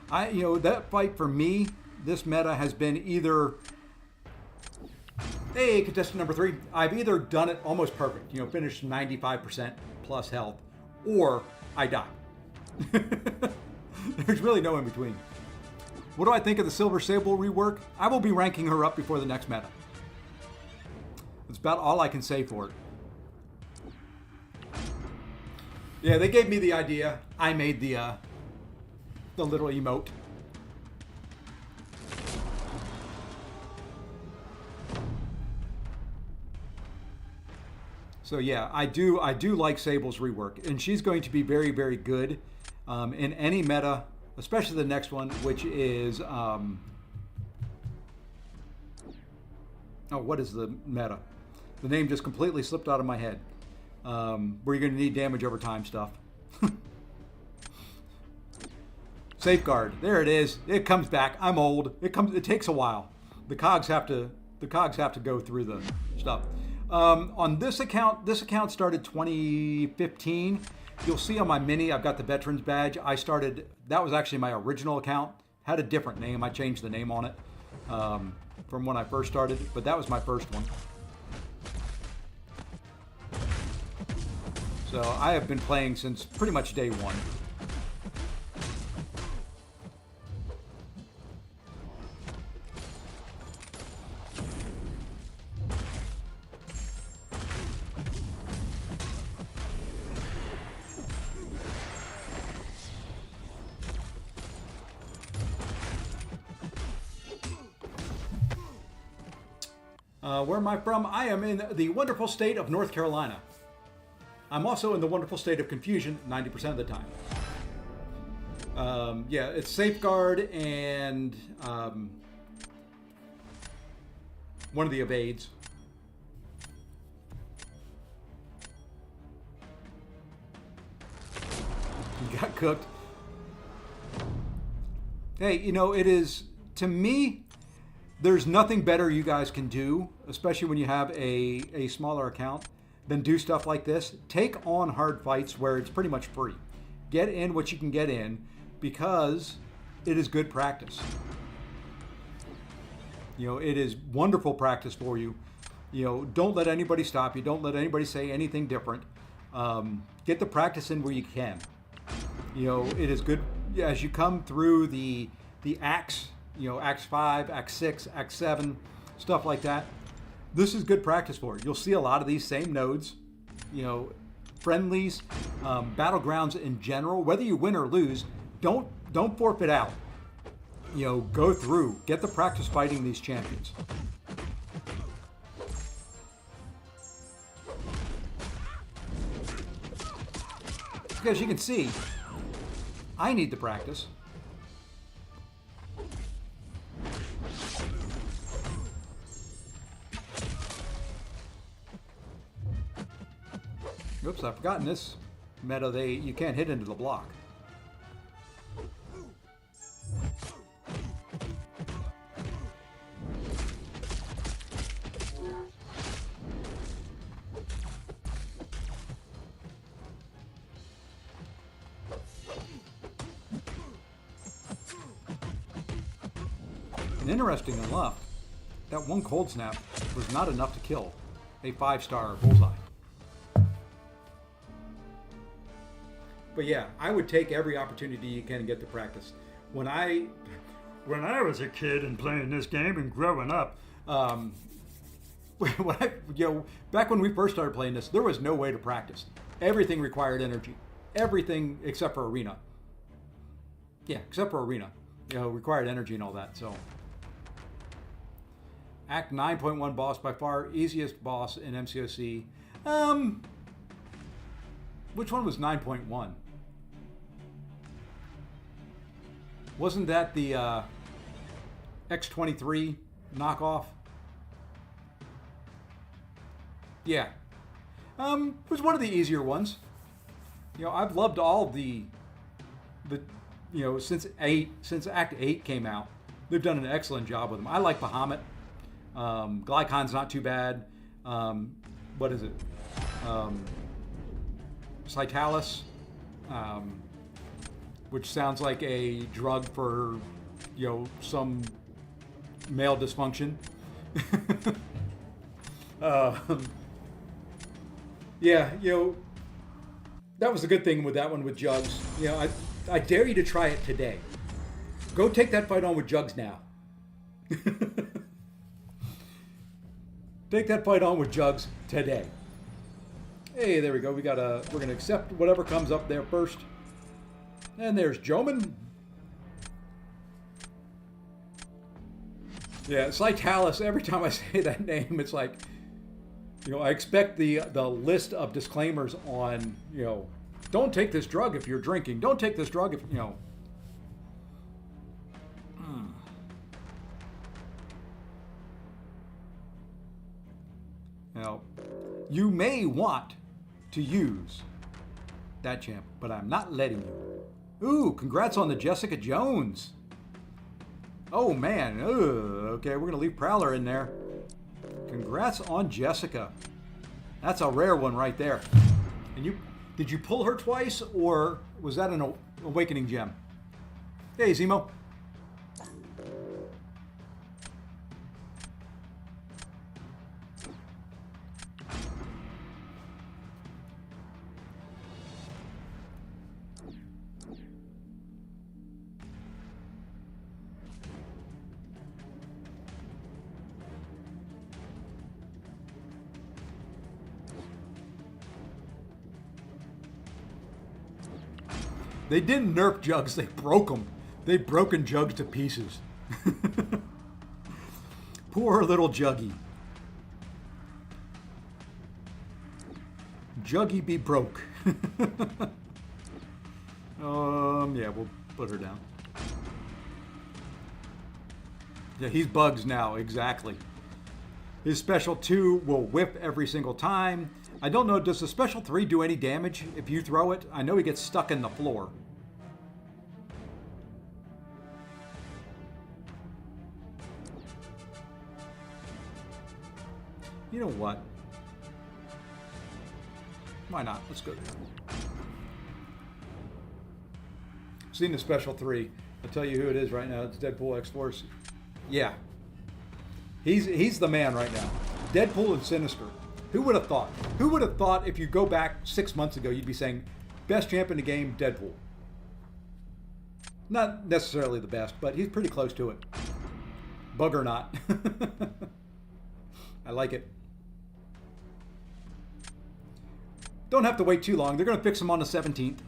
Speaker 1: That fight for me, this meta has been either, hey, contestant number 3, I've either done it almost perfect, finished 95% plus health, or I die. There's really no in between. What do I think of the Silver Sable rework? I will be ranking her up before the next meta. That's about all I can say for it. Yeah, they gave me the idea. I made the little emote. So yeah, I do like Sable's rework, and she's going to be very, very good in any meta, especially the next one, which is what is the meta? The name just completely slipped out of my head. Where you're going to need damage over time stuff. Safeguard. There it is. It comes back. I'm old. It takes a while. The cogs have to go through the stuff. On this account started 2015. You'll see on my mini, I've got the veterans badge. That was actually my original account. Had a different name. I changed the name on it from when I first started, but that was my first one. So I have been playing since pretty much day one. Where am I from? I am in the wonderful state of North Carolina. I'm also in the wonderful state of confusion 90% of the time. Yeah, it's Safeguard and one of the evades. You got cooked. Hey, it is, to me, there's nothing better you guys can do, especially when you have a smaller account, than do stuff like this. Take on hard fights where it's pretty much free. Get in what you can get in, because it is good practice. It is wonderful practice for you. Don't let anybody stop you. Don't let anybody say anything different. Get the practice in where you can. It is good as you come through the acts, Acts 5, Acts 6, Acts 7, stuff like that. This is good practice for it. You'll see a lot of these same nodes, friendlies, battlegrounds in general, whether you win or lose, don't forfeit out. You know, go through, get the practice fighting these champions. Because you can see, I need the practice. Oops, I've forgotten this meta. You can't hit into the block. And interesting enough, that one cold snap was not enough to kill a 5-star bullseye. But yeah, I would take every opportunity you can to get to practice. When I was a kid and playing this game and growing up, back when we first started playing this, there was no way to practice. Everything required energy. Everything except for arena. Yeah, except for arena. You know, required energy and all that. So, Act 9.1 boss, by far easiest boss in MCOC. Which one was 9.1? Wasn't that the X23 knockoff? Yeah. It was one of the easier ones. You know, I've loved all the you know, since Act 8 came out, they've done an excellent job with them. I like Bahamut. Glycon's not too bad. What is it? Citalis, which sounds like a drug for, you know, some male dysfunction. Yeah, you know, that was a good thing with that one with Jugs. You know, I dare you to try it today. Go take that fight on with Jugs now. Take that fight on with Jugs today. Hey, there we go. We're gonna accept whatever comes up there first. And there's Joman. Yeah, it's like Talus. Every time I say that name, it's like, you know, I expect the list of disclaimers on, you know, don't take this drug if you're drinking. Don't take this drug if, you know. Now, you may want to use that champ, but I'm not letting you. Ooh, congrats on the Jessica Jones. Oh man, okay, we're gonna leave Prowler in there. Congrats on Jessica. That's a rare one right there. And did you pull her twice, or was that an awakening gem? Hey, Zemo. They didn't nerf Jugs, they broke them. They've broken Jugs to pieces. Poor little Juggy. Juggy be broke. Yeah, we'll put her down. Yeah, he's bugs now, exactly. His special 2 will whip every single time. I don't know, does the special 3 do any damage if you throw it? I know he gets stuck in the floor. You know what? Why not? Let's go there. Seen the special 3. I'll tell you who it is right now. It's Deadpool X-Force. Yeah. He's the man right now. Deadpool and Sinister. Who would have thought? Who would have thought if you go back 6 months ago, you'd be saying, best champ in the game, Deadpool. Not necessarily the best, but he's pretty close to it. Bug or not. I like it. don't have to wait too long. They're going to fix them on the 17th.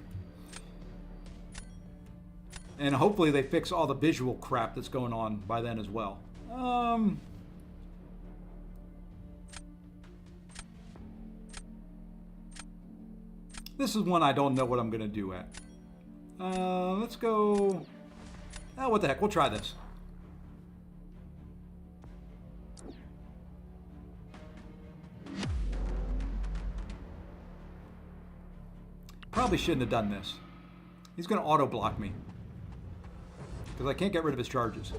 Speaker 1: And hopefully they fix all the visual crap that's going on by then as well. This is one I don't know what I'm going to do at. Let's go... Oh, what the heck? We'll try this. Probably shouldn't have done this. He's going to auto-block me. Because I can't get rid of his charges.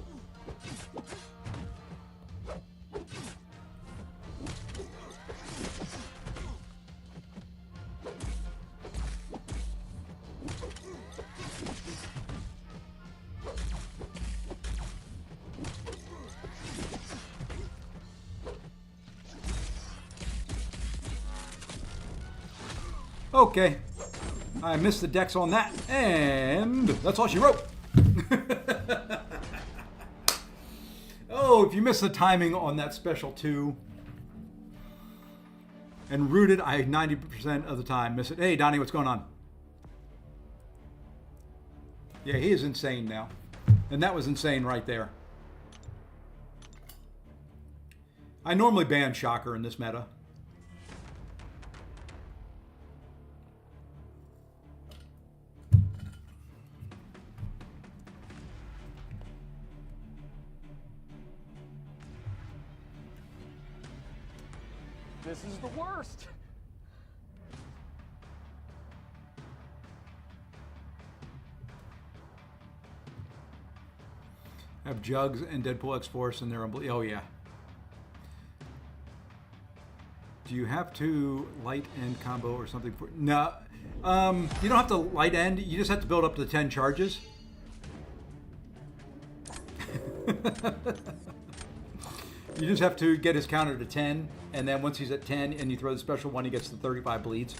Speaker 1: Okay. I missed the dex on that. And that's all she wrote. Oh, if you miss the timing on that special 2. And rooted, I 90% of the time miss it. Hey, Donnie, what's going on? Yeah, he is insane now. And that was insane right there. I normally ban Shocker in this meta.
Speaker 3: This is the worst.
Speaker 1: Have Jugs and Deadpool X-Force and their oh yeah. Do you have to light end combo or something for no? You don't have to light end. You just have to build up to 10 charges. You just have to get his counter to 10, and then once he's at 10 and you throw the special one, he gets the 35 bleeds.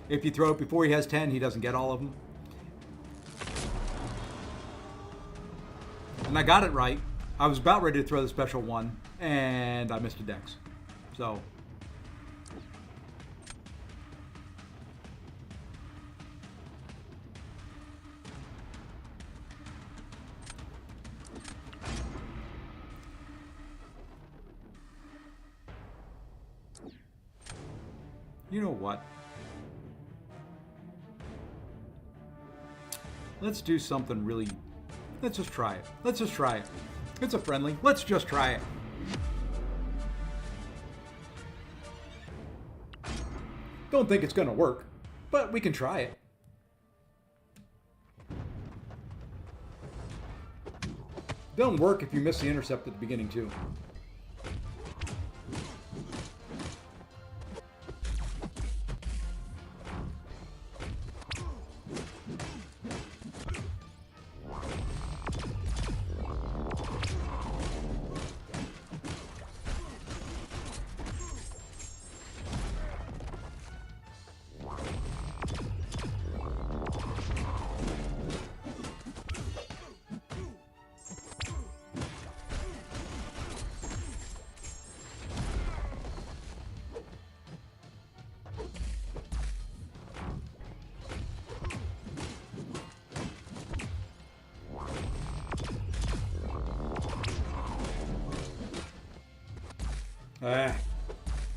Speaker 1: If you throw it before he has 10, he doesn't get all of them. And I got it right. I was about ready to throw the special one, and I missed a dex. So... You know what? Let's do something really... Let's just try it. Let's just try it. It's a friendly. Let's just try it. Don't think it's going to work, but we can try it. Doesn't work if you miss the intercept at the beginning, too.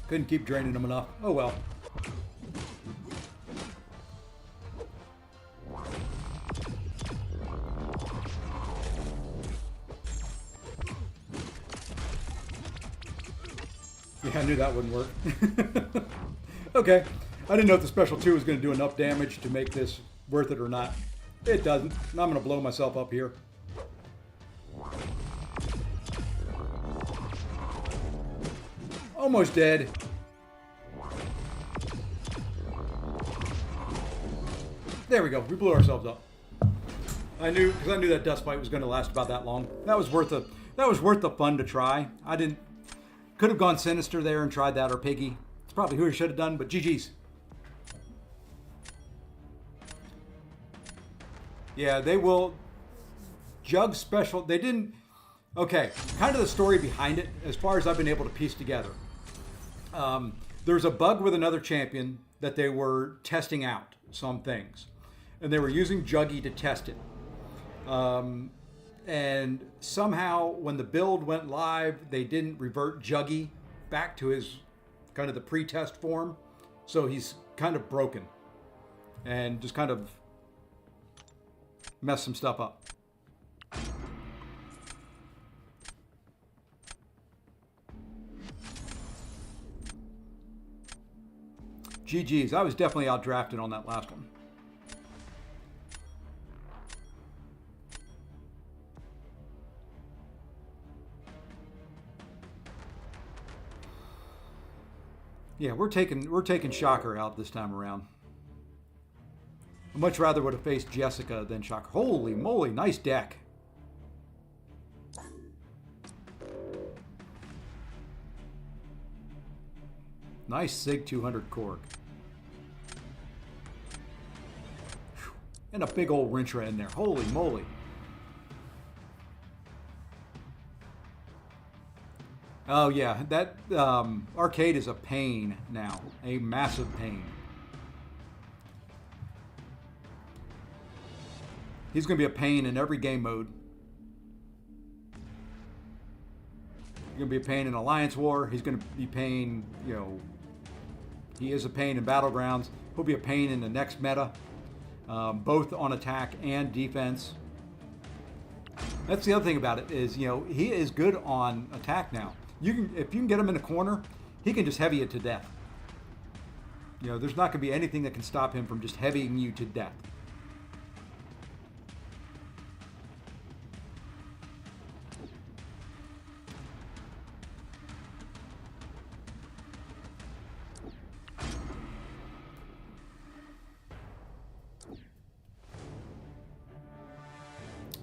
Speaker 1: Couldn't keep draining them enough. Oh well. Yeah, I knew that wouldn't work. Okay. I didn't know if the special 2 was going to do enough damage to make this worth it or not. It doesn't. And I'm going to blow myself up here. Almost dead. There we go. We blew ourselves up. I knew that dust fight was going to last about that long. That was worth the fun to try. I could have gone Sinister there and tried that, or Piggy. It's probably who I should have done, but GG's. Yeah, they will. Jug special. They didn't. Okay, kind of the story behind it, as far as I've been able to piece together. There's a bug with another champion that they were testing out some things, and they were using Juggy to test it. And somehow, when the build went live, they didn't revert Juggy back to his kind of the pre-test form, so he's kind of broken and just kind of messed some stuff up. GG's. I was definitely outdrafted on that last one. Yeah, we're taking Shocker out this time around. I much rather would have faced Jessica than Shocker. Holy moly, nice deck. Nice Sig 200 Korg. And a big old Rintra in there. Holy moly. Oh yeah, that arcade is a pain now. A massive pain. He's going to be a pain in every game mode. He's going to be a pain in Alliance War. He's going to be pain, you know, he is a pain in Battlegrounds. He'll be a pain in the next meta, both on attack and defense. That's the other thing about it is, you know, he is good on attack now. If you can get him in a corner, he can just heavy it to death. You know, there's not going to be anything that can stop him from just heavying you to death.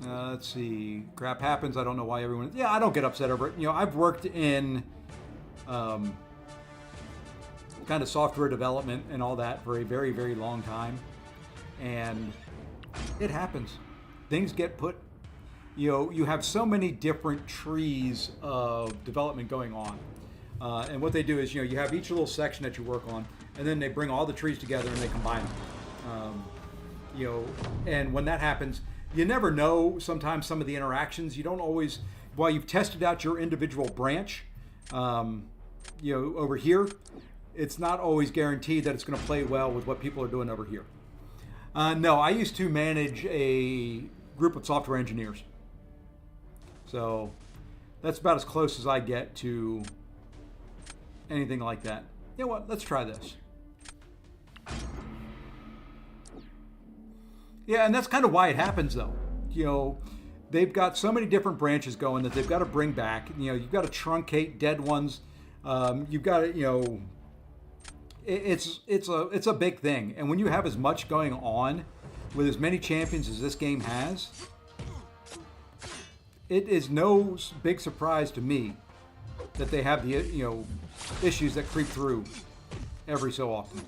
Speaker 1: Let's see. Crap happens. I don't know why everyone... Yeah, I don't get upset over it. You know, I've worked in kind of software development and all that for a very, very long time. And it happens. Things get put... You know, you have so many different trees of development going on. And what they do is, you know, you have each little section that you work on, and then they bring all the trees together and they combine them. You know, and when that happens... You never know sometimes some of the interactions. You don't always, while you've tested out your individual branch, you know, over here, it's not always guaranteed that it's going to play well with what people are doing over here. No, I used to manage a group of software engineers. So that's about as close as I get to anything like that. You know what? Let's try this. Yeah, and that's kind of why it happens, though. You know, they've got so many different branches going that they've got to bring back. You know, you've got to truncate dead ones. You've got to, you know, it's a big thing. And when you have as much going on with as many champions as this game has, it is no big surprise to me that they have the, you know, issues that creep through every so often.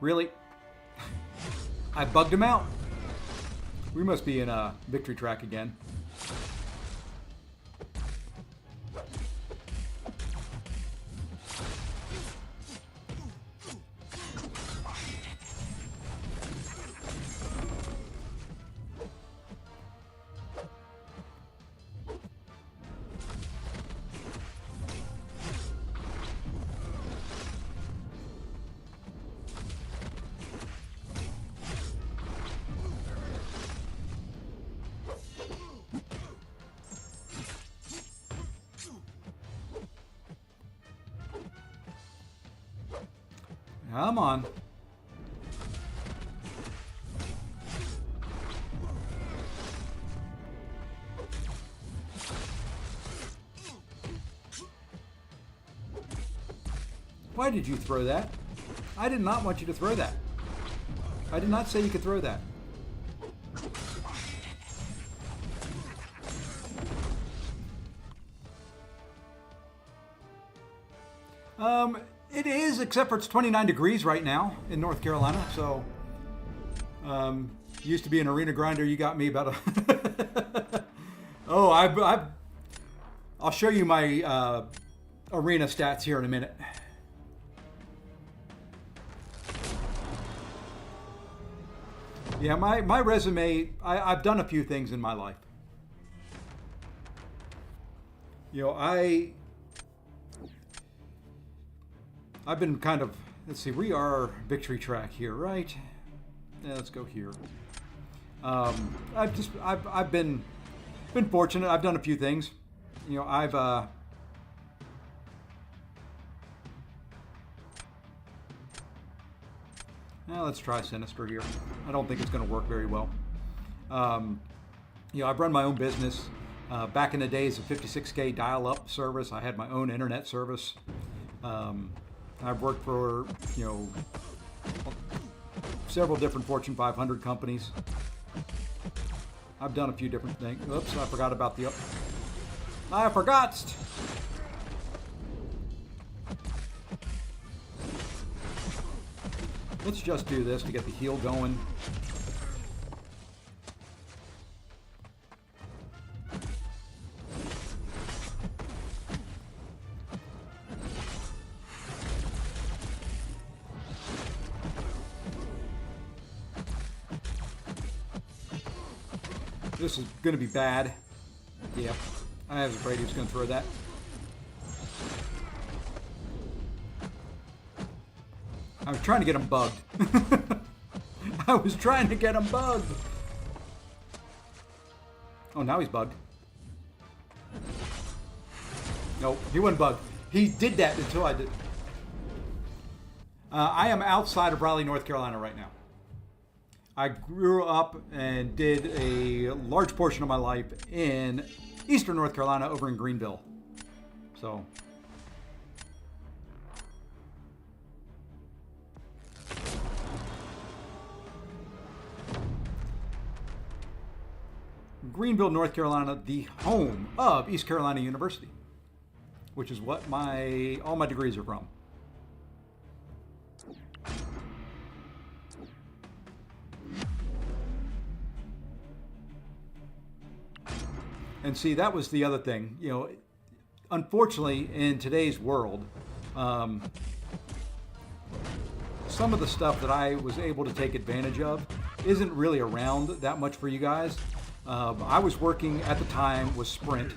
Speaker 1: Really? I bugged him out. We must be in a victory track again. Come on. Why did you throw that? I did not want you to throw that. I did not say you could throw that. It is, except for it's 29 degrees right now in North Carolina. So, used to be an arena grinder. You got me about a. Oh, I'll show you my arena stats here in a minute. Yeah, my resume, I've done a few things in my life. You know, I've been kind of, let's see, we are victory track here, right? Yeah, let's go here. I've been fortunate. I've done a few things. You know, now let's try Sinister here. I don't think it's going to work very well. You know, I've run my own business. Back in the days of 56K dial-up service, I had my own internet service. I've worked for, you know, several different Fortune 500 companies. I've done a few different things. Oops, I forgot about the... I forgot! Let's just do this to get the heal going. This is going to be bad. Yep. I was afraid he was going to throw that. I was trying to get him bugged. I was trying to get him bugged. Oh, now he's bugged. Nope, he wasn't bugged. He did that until I did. I am outside of Raleigh, North Carolina right now. I grew up and did a large portion of my life in eastern North Carolina over in Greenville. So. Greenville, North Carolina, the home of East Carolina University, which is what all my degrees are from. And see, that was the other thing. You know, unfortunately, in today's world, some of the stuff that I was able to take advantage of isn't really around that much for you guys. I was working at the time with Sprint,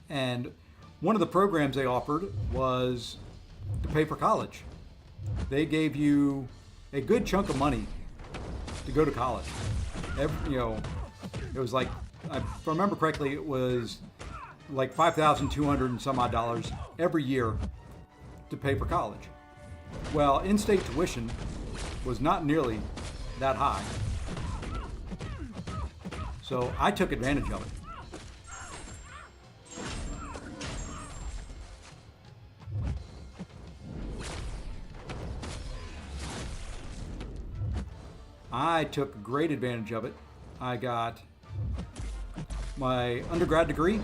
Speaker 1: and one of the programs they offered was to pay for college. They gave you a good chunk of money to go to college. You know, it was like, if I remember correctly, it was like $5,200 and some odd dollars every year to pay for college. Well, in-state tuition was not nearly that high. So I took advantage of it. I took great advantage of it. I got my undergrad degree,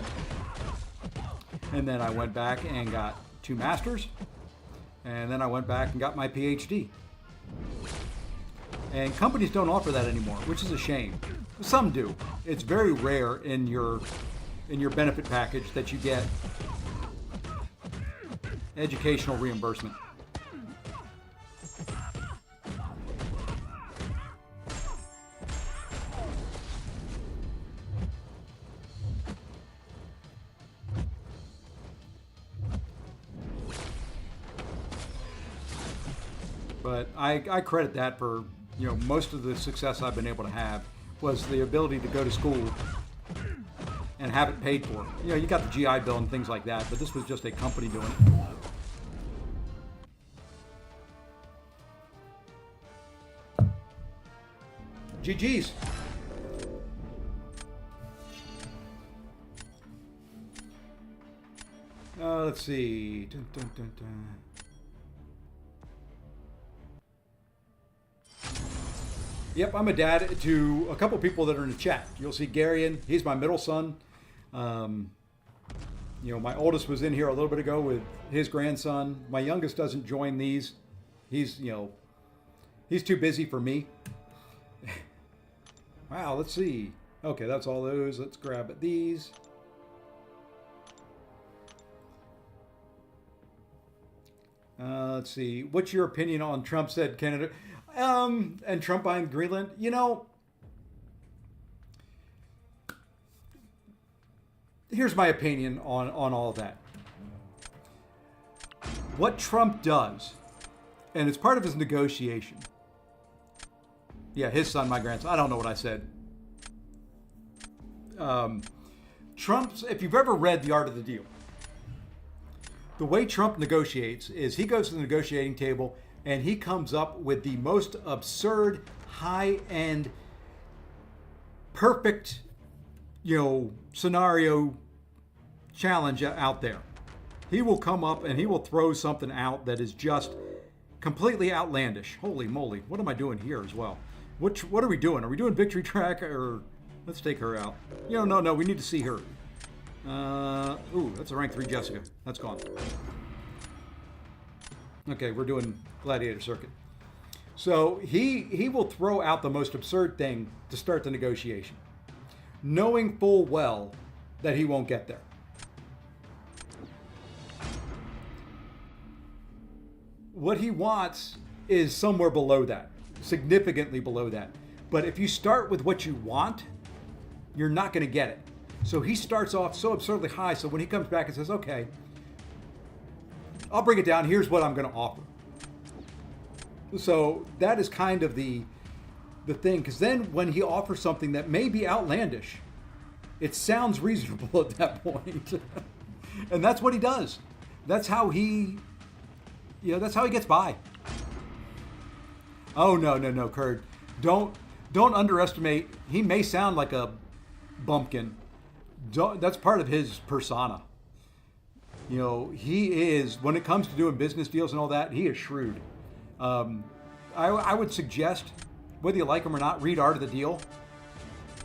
Speaker 1: and then I went back and got 2 masters, and then I went back and got my PhD. And companies don't offer that anymore, which is a shame. Some do. It's very rare in your benefit package that you get educational reimbursement. But I credit that for, you know, most of the success I've been able to have was the ability to go to school and have it paid for. You know, you got the GI Bill and things like that, but this was just a company doing it. GG's. Let's see. Dun, dun, dun, dun. Yep, I'm a dad to a couple people that are in the chat. You'll see Garion. He's my middle son. You know, my oldest was in here a little bit ago with his grandson. My youngest doesn't join these. He's, you know, he's too busy for me. Wow, let's see. Okay, that's all those. Let's grab at these. Let's see. What's your opinion on Trump said Canada and Trump buying Greenland? You know, here's my opinion on all of that. What Trump does, and it's part of his negotiation. Yeah, his son, my grandson. I don't know what I said. Trump's, if you've ever read The Art of the Deal, the way Trump negotiates is he goes to the negotiating table and he comes up with the most absurd, high-end, perfect, you know, scenario challenge out there. He will come up and he will throw something out that is just completely outlandish. Holy moly, what am I doing here as well? What are we doing? Are we doing victory track or let's take her out? You know, no, we need to see her. Ooh, that's a rank 3 Jessica. That's gone. Okay, we're doing Gladiator Circuit. So he will throw out the most absurd thing to start the negotiation, knowing full well that he won't get there. What he wants is somewhere below that, significantly below that. But if you start with what you want, you're not going to get it. So he starts off so absurdly high, so when he comes back and says, okay, I'll bring it down, here's what I'm going to offer. So that is kind of the thing, because then when he offers something that may be outlandish, it sounds reasonable at that point. And that's what he does. That's how he, you know, that's how he gets by. Oh, no, Kurt. Don't underestimate. He may sound like a bumpkin. That's part of his persona. You know, he is, when it comes to doing business deals and all that, he is shrewd. I would suggest, whether you like him or not, read Art of the Deal.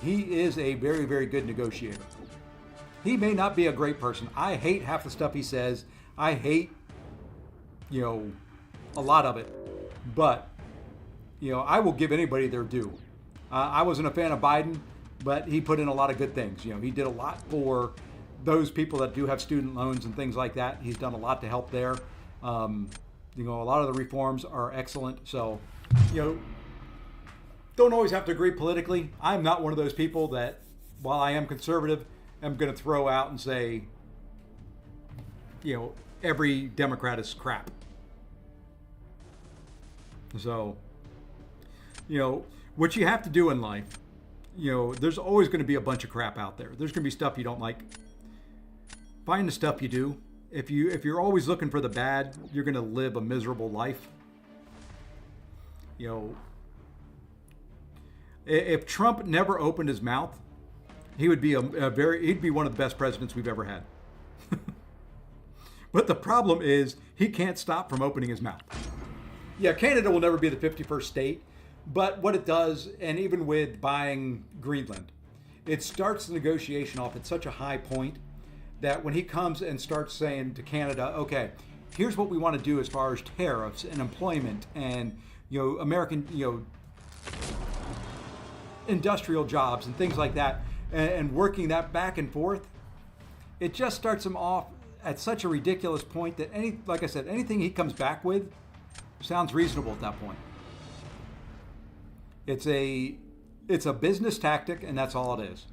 Speaker 1: He is a very, very good negotiator. He may not be a great person. I hate half the stuff he says. I hate, you know, a lot of it. But, you know, I will give anybody their due. I wasn't a fan of Biden, but he put in a lot of good things. You know, he did a lot for those people that do have student loans and things like that. He's done a lot to help there. You know, a lot of the reforms are excellent. So, you know, don't always have to agree politically. I'm not one of those people that, while I am conservative, I'm going to throw out and say, you know, every Democrat is crap. So, you know, what you have to do in life, you know, there's always going to be a bunch of crap out there. There's going to be stuff you don't like. Find the stuff you do. If you're always looking for the bad, you're going to live a miserable life. You know, if Trump never opened his mouth, he would be he'd be one of the best presidents we've ever had. But the problem is he can't stop from opening his mouth. Yeah, Canada will never be the 51st state, but what it does, and even with buying Greenland, it starts the negotiation off at such a high point that when he comes and starts saying to Canada, okay, here's what we want to do as far as tariffs and employment and, you know, American, you know, industrial jobs and things like that, and working that back and forth, it just starts him off at such a ridiculous point that like I said, anything he comes back with sounds reasonable at that point. It's a business tactic, and that's all it is.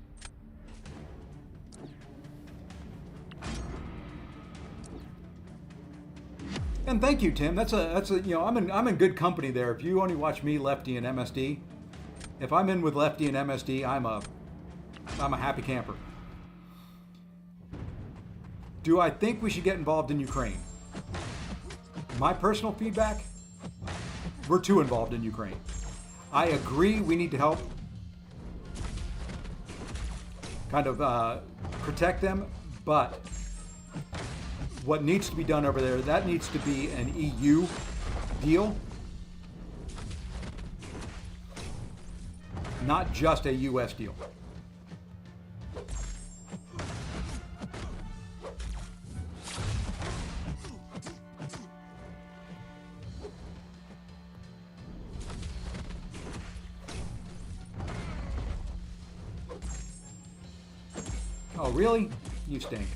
Speaker 1: And thank you, Tim. That's a you know, I'm in good company there. If you only watch me, Lefty, and MSD, if I'm in with Lefty and MSD, I'm a happy camper. Do I think we should get involved in Ukraine? My personal feedback, we're too involved in Ukraine. I agree we need to help kind of protect them, but what needs to be done over there, that needs to be an EU deal, not just a US deal. Oh, really? You stink.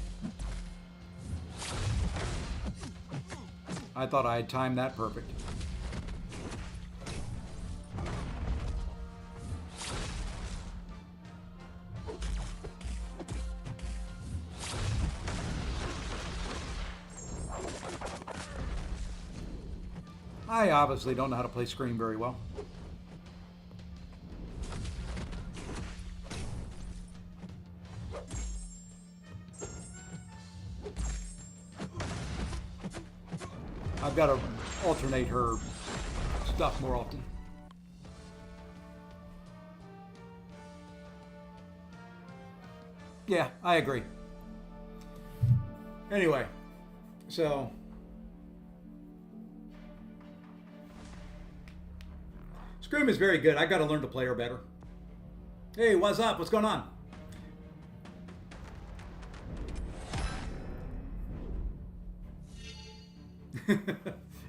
Speaker 1: I thought I had timed that perfect. I obviously don't know how to play Scream very well. I've got to alternate her stuff more often. Yeah, I agree. Anyway, so Scream is very good. I got to learn to play her better. Hey, what's up? What's going on?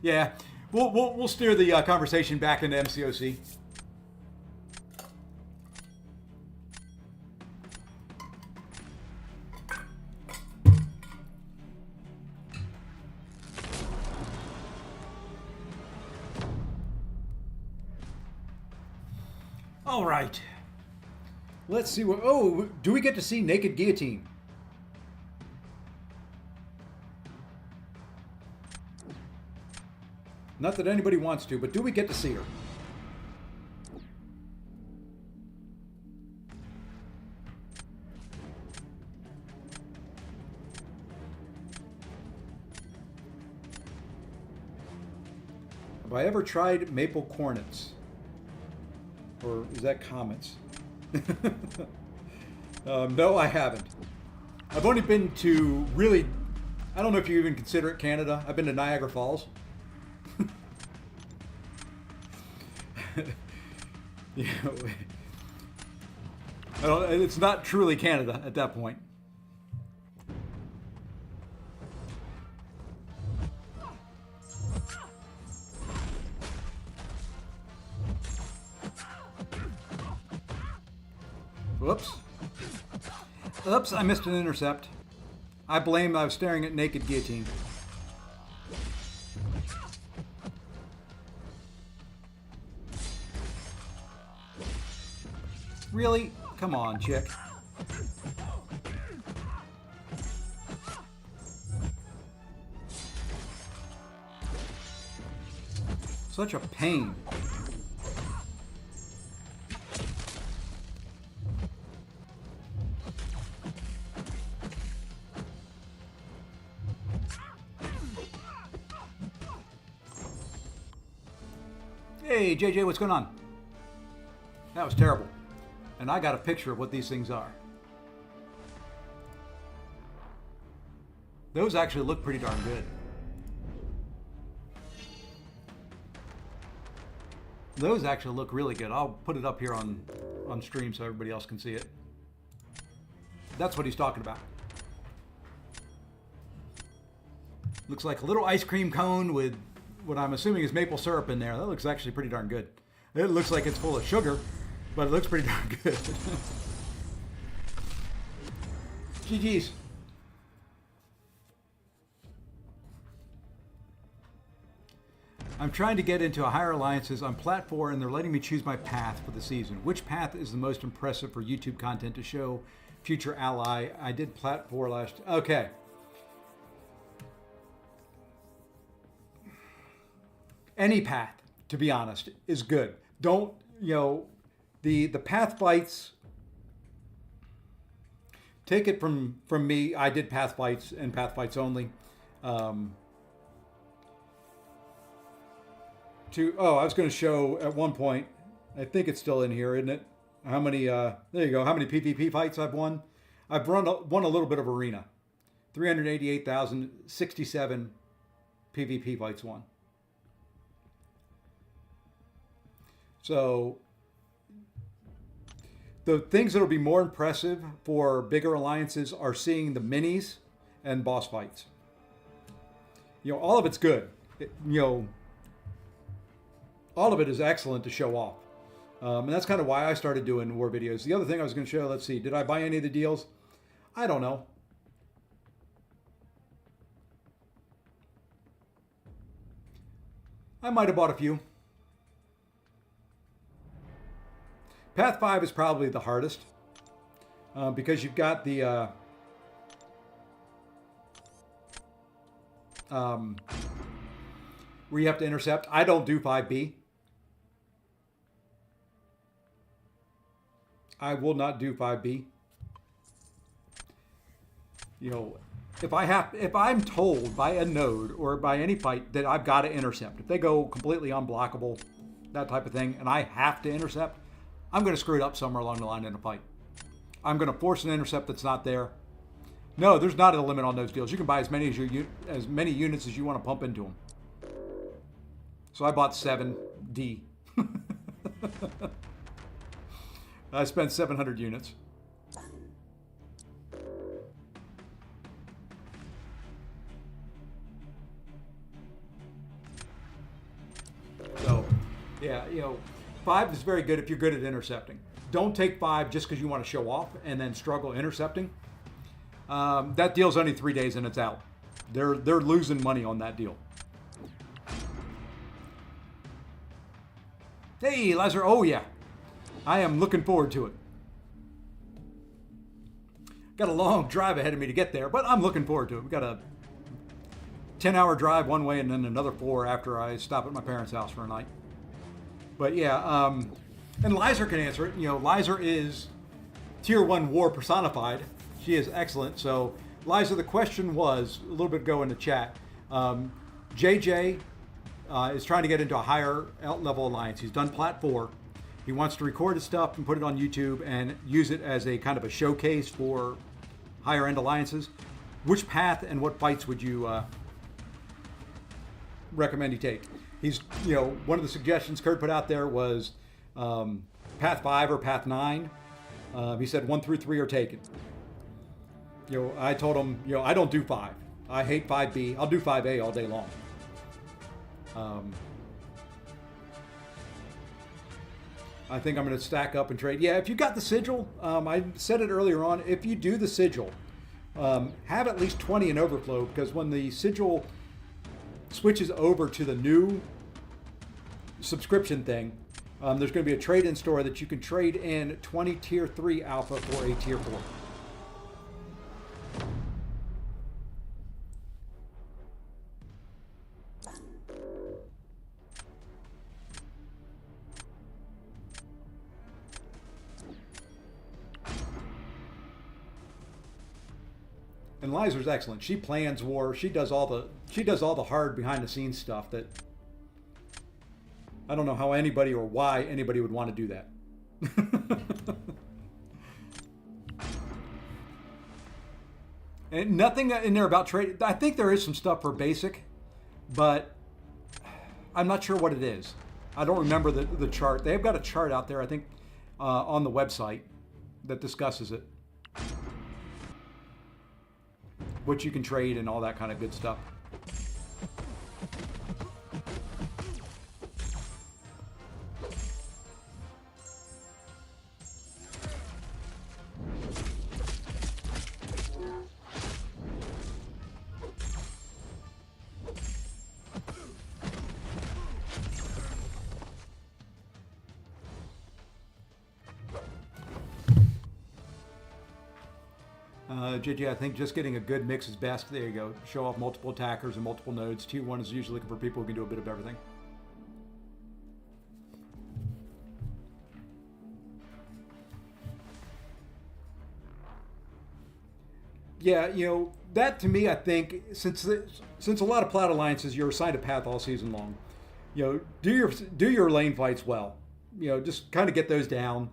Speaker 1: Yeah, we'll steer the conversation back into MCOC. All right. Let's see what. Oh, do we get to see Naked Guillotine? Not that anybody wants to, but do we get to see her? Have I ever tried maple cornets? Or is that comets? No, I haven't. I've only been to really, I don't know if you even consider it Canada. I've been to Niagara Falls. You know, it's not truly Canada at that point. Whoops. Oops, I missed an intercept. I was staring at Naked Guillotine. Really? Come on, chick. Such a pain. Hey, JJ, what's going on? That was terrible. And I got a picture of what these things are. Those actually look pretty darn good. Those actually look really good. I'll put it up here on stream so everybody else can see it. That's what he's talking about. Looks like a little ice cream cone with what I'm assuming is maple syrup in there. That looks actually pretty darn good. It looks like it's full of sugar, but it looks pretty darn good. GG's. I'm trying to get into a higher alliances on Plat 4, and they're letting me choose my path for the season. Which path is the most impressive for YouTube content to show future ally? I did Plat 4 last... Okay. Any path, to be honest, is good. Don't, the path fights, take it from me. I did path fights and path fights only. I was going to show at one point, I think it's still in here, isn't it? How many, there you go, how many PvP fights I've won. I've won a little bit of arena. 388,067 PvP fights won. So the things that will be more impressive for bigger alliances are seeing the minis and boss fights. All of it's good. All of it is excellent to show off. And that's kind of why I started doing war videos. The other thing I was going to show, let's see, did I buy any of the deals? I don't know. I might have bought a few. Path 5 is probably the hardest because you've got the where you have to intercept. I don't do 5B. I will not do 5B. You know, if I'm told by a node or by any fight that I've got to intercept, if they go completely unblockable, that type of thing, and I have to intercept, I'm going to screw it up somewhere along the line in a fight. I'm going to force an intercept that's not there. No, there's not a limit on those deals. You can buy as many units as you want to pump into them. So I bought 7D. I spent 700 units. So, yeah, you know, 5 is very good if you're good at intercepting. Don't take 5 just because you want to show off and then struggle intercepting. That deal's only 3 days and it's out. They're losing money on that deal. Hey, Lazar. Oh, yeah. I am looking forward to it. Got a long drive ahead of me to get there, but I'm looking forward to it. We've got a 10-hour drive one way and then another 4 after I stop at my parents' house for a night. But yeah, and Lizer can answer it. You know, Lizer is Tier 1 war personified. She is excellent. So, Liza, the question was, a little bit ago in the chat, JJ is trying to get into a higher level alliance. He's done Plat 4. He wants to record his stuff and put it on YouTube and use it as a kind of a showcase for higher end alliances. Which path and what fights would you recommend he take? He's, you know, one of the suggestions Kurt put out there was Path 5 or Path 9. He said 1 through 3 are taken. You know, I told him, you know, I don't do 5. I hate 5B. I'll do 5A all day long. I think I'm going to stack up and trade. Yeah, if you got the sigil, I said it earlier on, if you do the sigil, have at least 20 in overflow, because when the sigil switches over to the new subscription thing, there's going to be a trade-in store that you can trade in 20 Tier 3 Alpha for a Tier 4. And Lizer's excellent. She plans war. She does all the hard behind the scenes stuff that I don't know how anybody or why anybody would want to do that. And nothing in there about trade. I think there is some stuff for basic, but I'm not sure what it is. I don't remember the chart. They've got a chart out there, I think, on the website that discusses it. What you can trade and all that kind of good stuff. JJ, I think just getting a good mix is best. There you go. Show off multiple attackers and multiple nodes. Tier 1 is usually looking for people who can do a bit of everything. Yeah, you know, that to me, I think, since a lot of Plat alliances, you're assigned a path all season long. You know, do your lane fights well. You know, just kind of get those down.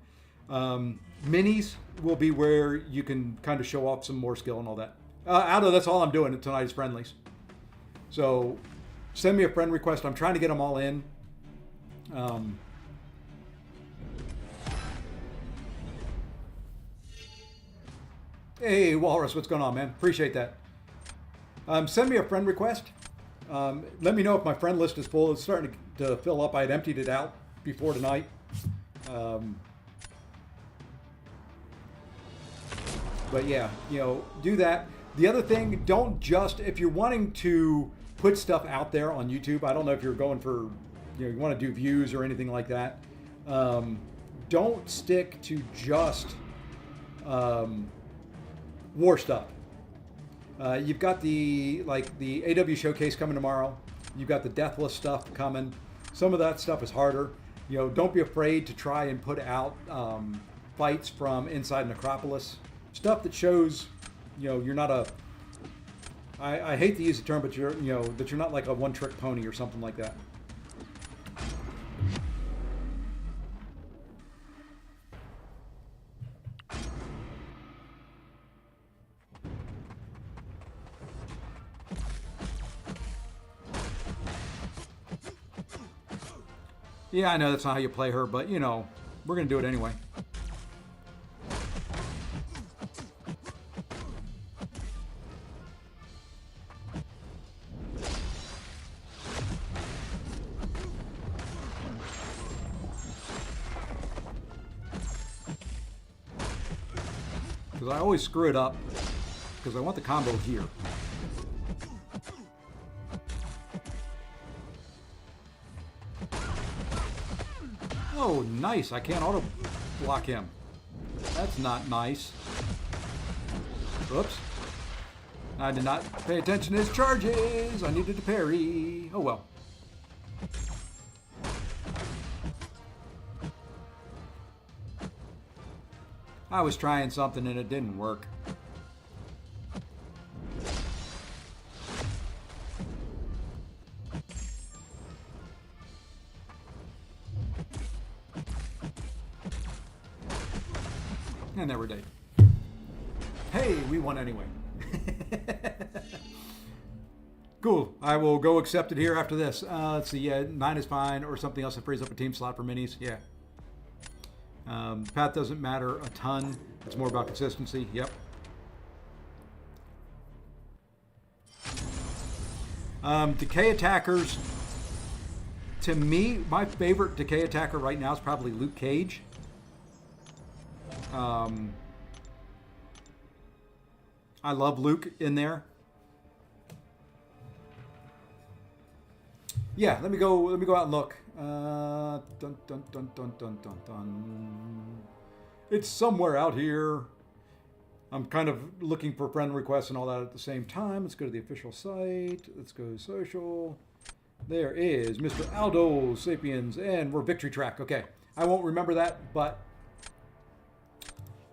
Speaker 1: Minis will be where you can kind of show off some more skill and all that. Aldo, that's all I'm doing tonight is friendlies. So send me a friend request. I'm trying to get them all in. Hey, Walrus, what's going on, man? Appreciate that. Send me a friend request. Let me know if my friend list is full. It's starting to fill up. I had emptied it out before tonight. But yeah, do that. The other thing, don't just, if you're wanting to put stuff out there on YouTube, I don't know if you're going for, you want to do views or anything like that. Don't stick to just war stuff. You've got the AW Showcase coming tomorrow. You've got the Deathless stuff coming. Some of that stuff is harder. Don't be afraid to try and put out fights from inside Necropolis. Stuff that shows, you're not a. I hate to use the term, but that you're not like a one-trick pony or something like that. Yeah, I know that's not how you play her, but we're going to do it anyway. Because I always screw it up because I want the combo here. Oh, nice. I can't auto block him. That's not nice. Oops. I did not pay attention to his charges. I needed to parry. Oh, well. I was trying something and it didn't work. And there we're dead. Hey, we won anyway. Cool. I will go accept it here after this. Let's see. Yeah, 9 is fine, or something else that frees up a team slot for minis. Yeah. Path doesn't matter a ton. It's more about consistency. Yep. Decay attackers. To me, my favorite decay attacker right now is probably Luke Cage. I love Luke in there. Yeah, let me go out and look. Dun, dun, dun, dun, dun, dun, dun. It's somewhere out here. I'm kind of looking for friend requests and all that at the same time. Let's go to the official site. Let's go social. There is Mr. Aldo Sapiens, and we're Victory Track. Okay, I won't remember that, but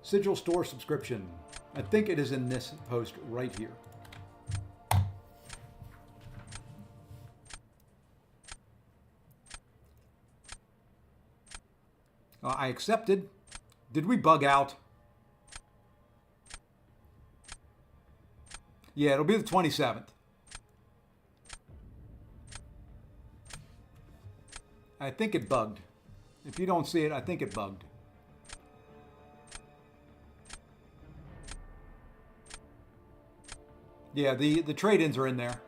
Speaker 1: Sigil Store subscription. I think it is in this post right here. I accepted. Did we bug out? Yeah, it'll be the 27th. I think it bugged. If you don't see it, I think it bugged. Yeah, the trade-ins are in there.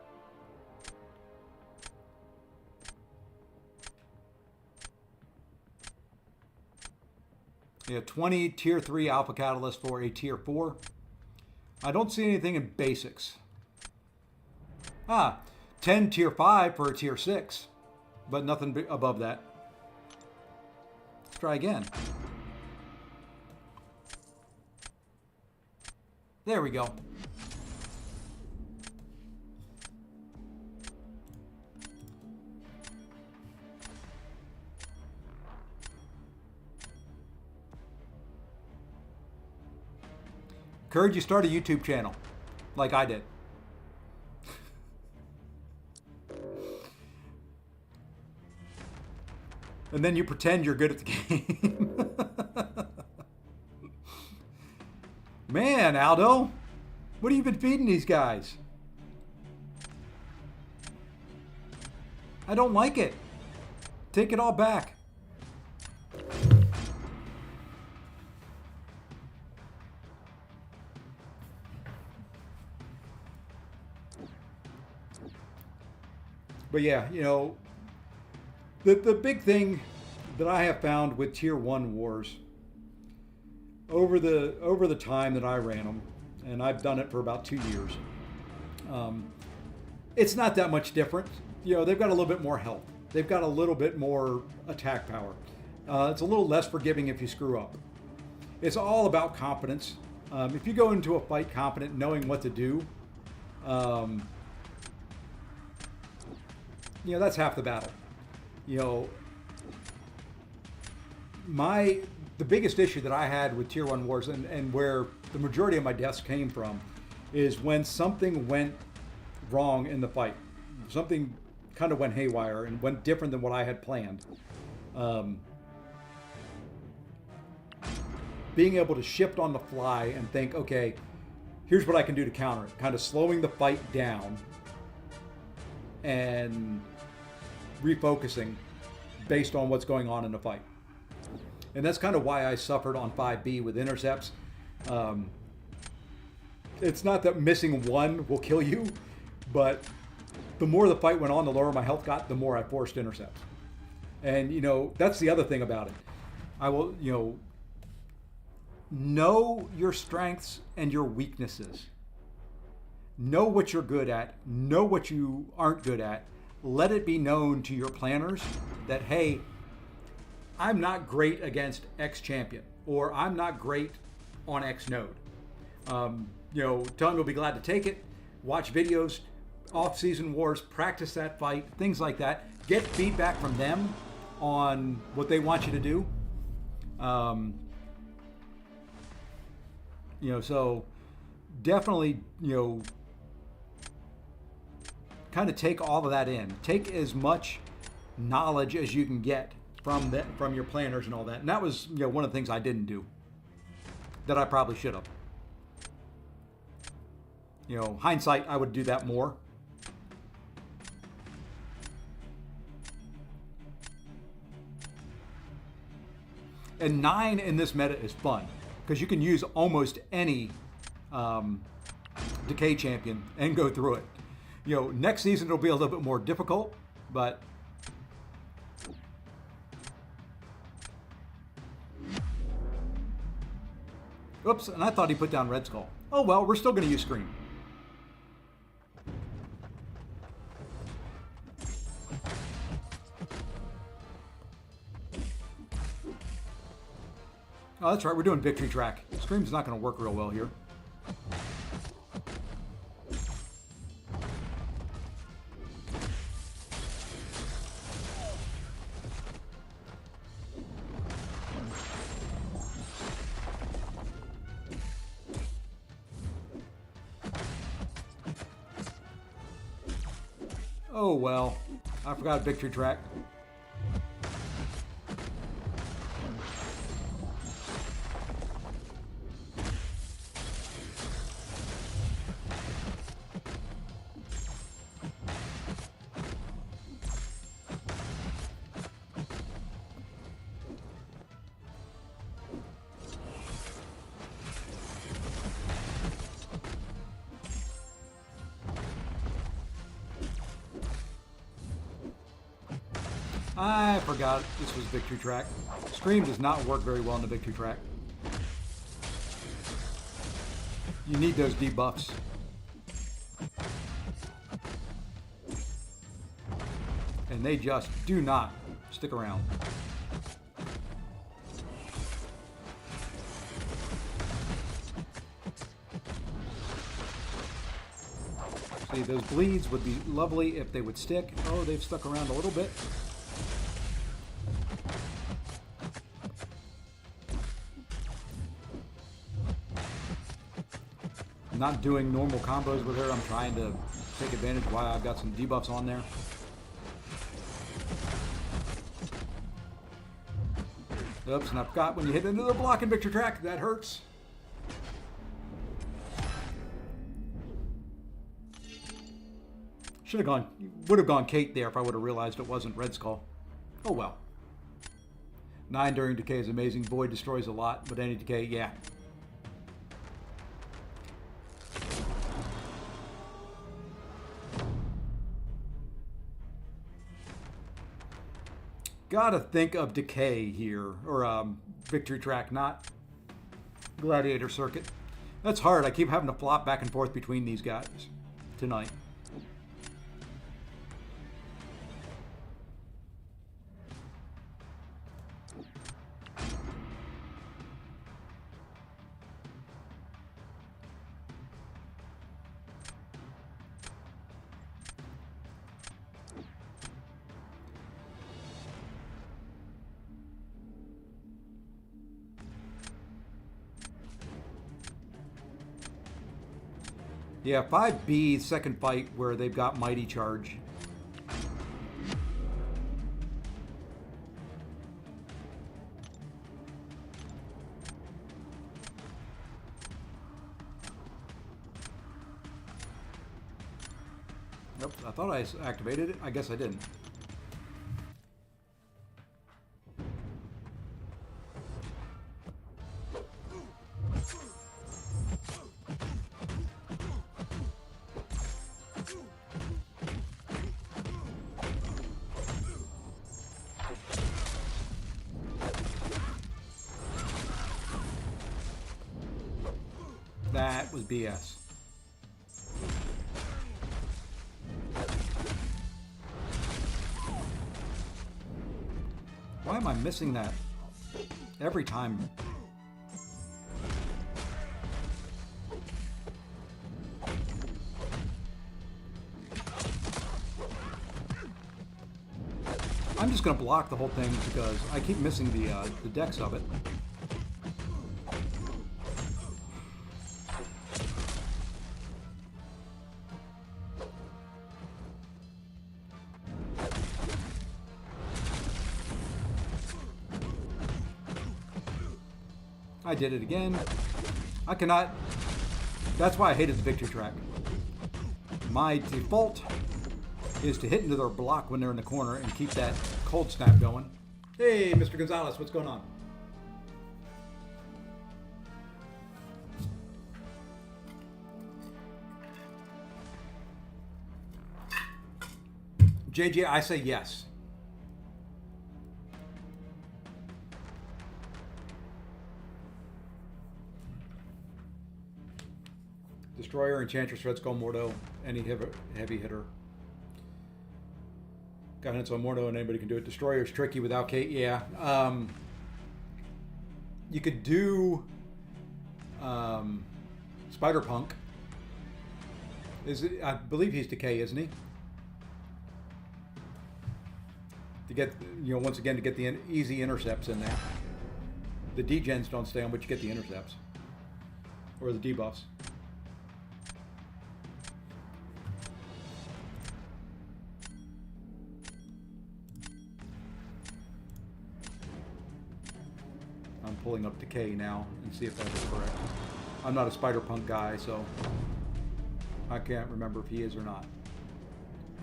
Speaker 1: Yeah, 20 tier 3 alpha catalyst for a tier 4. I don't see anything in basics. 10 tier 5 for a tier 6, but nothing above that. Let's try again. There we go. Encourage you start a YouTube channel, like I did. And then you pretend you're good at the game. Man, Aldo, what have you been feeding these guys? I don't like it. Take it all back. But yeah, the big thing that I have found with tier 1 wars over the time that I ran them, and I've done it for about 2 years, it's not that much different. You know, they've got a little bit more health. They've got a little bit more attack power. It's a little less forgiving if you screw up. It's all about competence. If you go into a fight competent, knowing what to do, you know, that's half the battle. You know, the biggest issue that I had with Tier 1 wars, and where the majority of my deaths came from, is when something went wrong in the fight. Something kind of went haywire and went different than what I had planned. Being able to shift on the fly and think, okay, here's what I can do to counter it. Kind of slowing the fight down and refocusing based on what's going on in the fight. And that's kind of why I suffered on 5B with intercepts. It's not that missing one will kill you, but the more the fight went on, the lower my health got, the more I forced intercepts. And, you know, that's the other thing about it. I will, you know your strengths and your weaknesses. Know what you're good at. Know what you aren't good at. Let it be known to your planners that, hey, I'm not great against X champion, or I'm not great on X node. You know, tell them you'll be glad to take it. Watch videos, off-season wars, practice that fight, things like that. Get feedback from them on what they want you to do. You know, so definitely, you know, kind of take all of that in. Take as much knowledge as you can get from your planners and all that. And that was, you know, one of the things I didn't do that I probably should have. You know, hindsight, I would do that more. And 9 in this meta is fun because you can use almost any decay champion and go through it. You know, next season it'll be a little bit more difficult, but oops, and I thought he put down Red Skull. Oh well, we're still going to use Scream. Oh, that's right, we're doing Victory Track. Scream's not going to work real well here. Oh well, I forgot Victory Track. I forgot this was Victory Track. Scream does not work very well in the Victory Track. You need those debuffs. And they just do not stick around. See, those bleeds would be lovely if they would stick. Oh, they've stuck around a little bit. I'm not doing normal combos with her. I'm trying to take advantage of why I've got some debuffs on there. Oops, and I forgot when you hit into the block in Victory Track, that hurts. Would have gone Kate there if I would have realized it wasn't Red Skull. Oh well. 9 during decay is amazing. Void destroys a lot, but any decay, yeah. Gotta think of decay here, or Victory Track, not Gladiator circuit. That's hard. I keep having to flop back and forth between these guys tonight. Yeah, 5B, second fight where they've got Mighty Charge. Nope, I thought I activated it. I guess I didn't. That was BS. Why am I missing that every time? I'm just going to block the whole thing because I keep missing the decks of it. I did it again. I cannot. That's why I hated the victory track. My default is to hit into their block when they're in the corner and keep that cold snap going. Hey, Mr. Gonzalez, what's going on? JJ, I say yes. Destroyer, Enchantress, Red Skull, Mordo, any heavy hitter. Guidance on Mordo and anybody can do it. Destroyer's tricky without Kate, yeah. You could do Spider-Punk. I believe he's Decay, isn't he? To get, once again, to get the easy intercepts in there. The degens don't stay on, but you get the intercepts. Or the debuffs. I'm pulling up Decay now and see if that is correct. I'm not a Spider-Punk guy, so I can't remember if he is or not.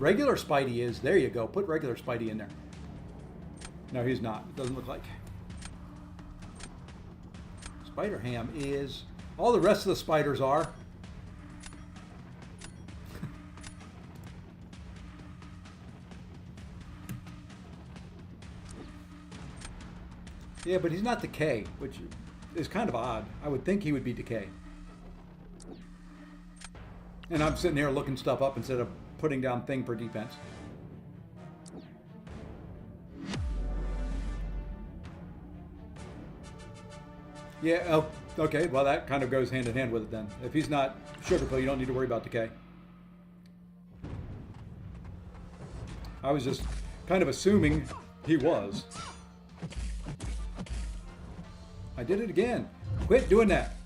Speaker 1: Regular Spidey is. There you go. Put regular Spidey in there. No, he's not. It doesn't look like. Spider-Ham is. All the rest of the spiders are. Yeah, but he's not Decay, which is kind of odd. I would think he would be Decay. And I'm sitting here looking stuff up instead of putting down thing for defense. Yeah, oh, okay, well that kind of goes hand in hand with it then. If he's not Sugar Pill, you don't need to worry about Decay. I was just kind of assuming he was. I did it again. Quit doing that.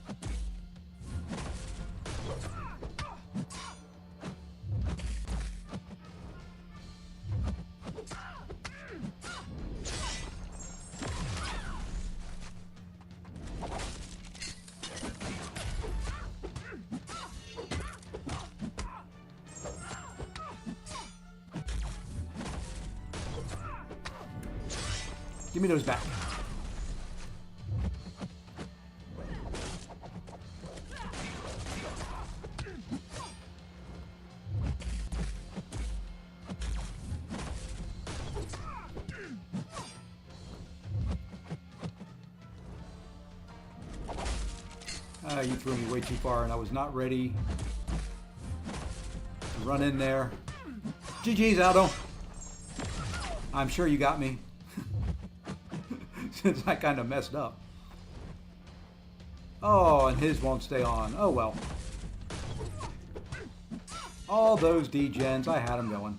Speaker 1: Give me those back. You threw me way too far, and I was not ready to run in there. GG's, Aldo. I'm sure you got me. Since I kind of messed up. Oh, and his won't stay on. Oh, well. All those degens, I had them going.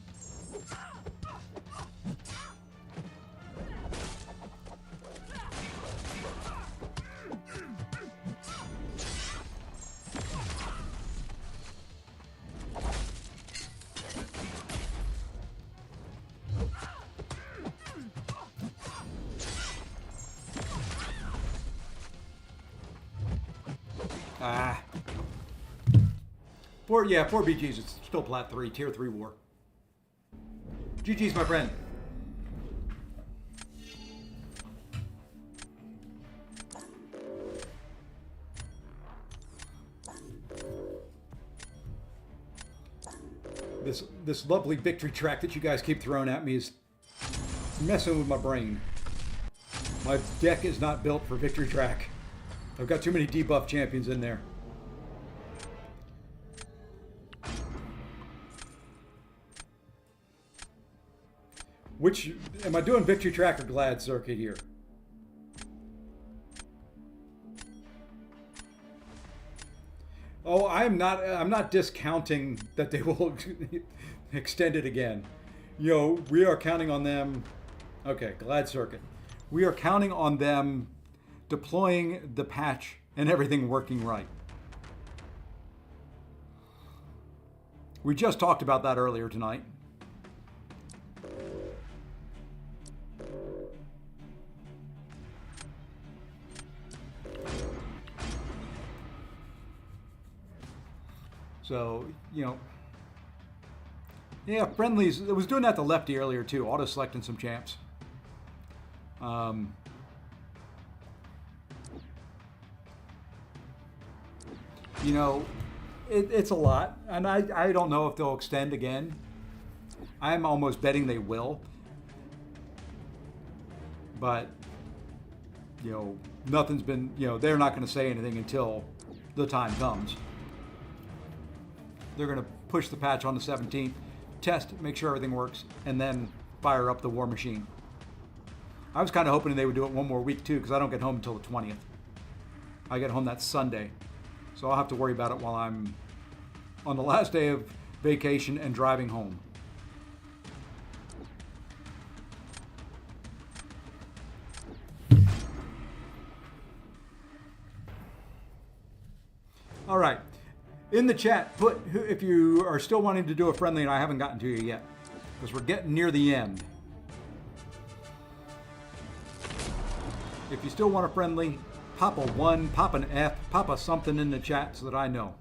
Speaker 1: Ah. Four BGs. It's still plat 3, tier 3 war. GG's, my friend. This lovely victory track that you guys keep throwing at me is messing with my brain. My deck is not built for victory track. I've got too many debuff champions in there. Which, am I doing victory track or glad circuit here? Oh, I'm not discounting that they will extend it again. You know, we are counting on them. Okay, glad circuit. We are counting on them deploying the patch and everything working right. We just talked about that earlier tonight. So, you know, yeah, friendlies. I was doing that to lefty earlier too, auto-selecting some champs. You know, it's a lot, and I don't know if they'll extend again. I'm almost betting they will. But, you know, nothing's been, you know, they're not going to say anything until the time comes. They're going to push the patch on the 17th, test, make sure everything works, and then fire up the war machine. I was kind of hoping they would do it one more week too, because I don't get home until the 20th. I get home that Sunday. So I'll have to worry about it while I'm on the last day of vacation and driving home. All right. In the chat, put if you are still wanting to do a friendly and I haven't gotten to you yet, because we're getting near the end. If you still want a friendly, pop a 1, pop an F, pop a something in the chat so that I know.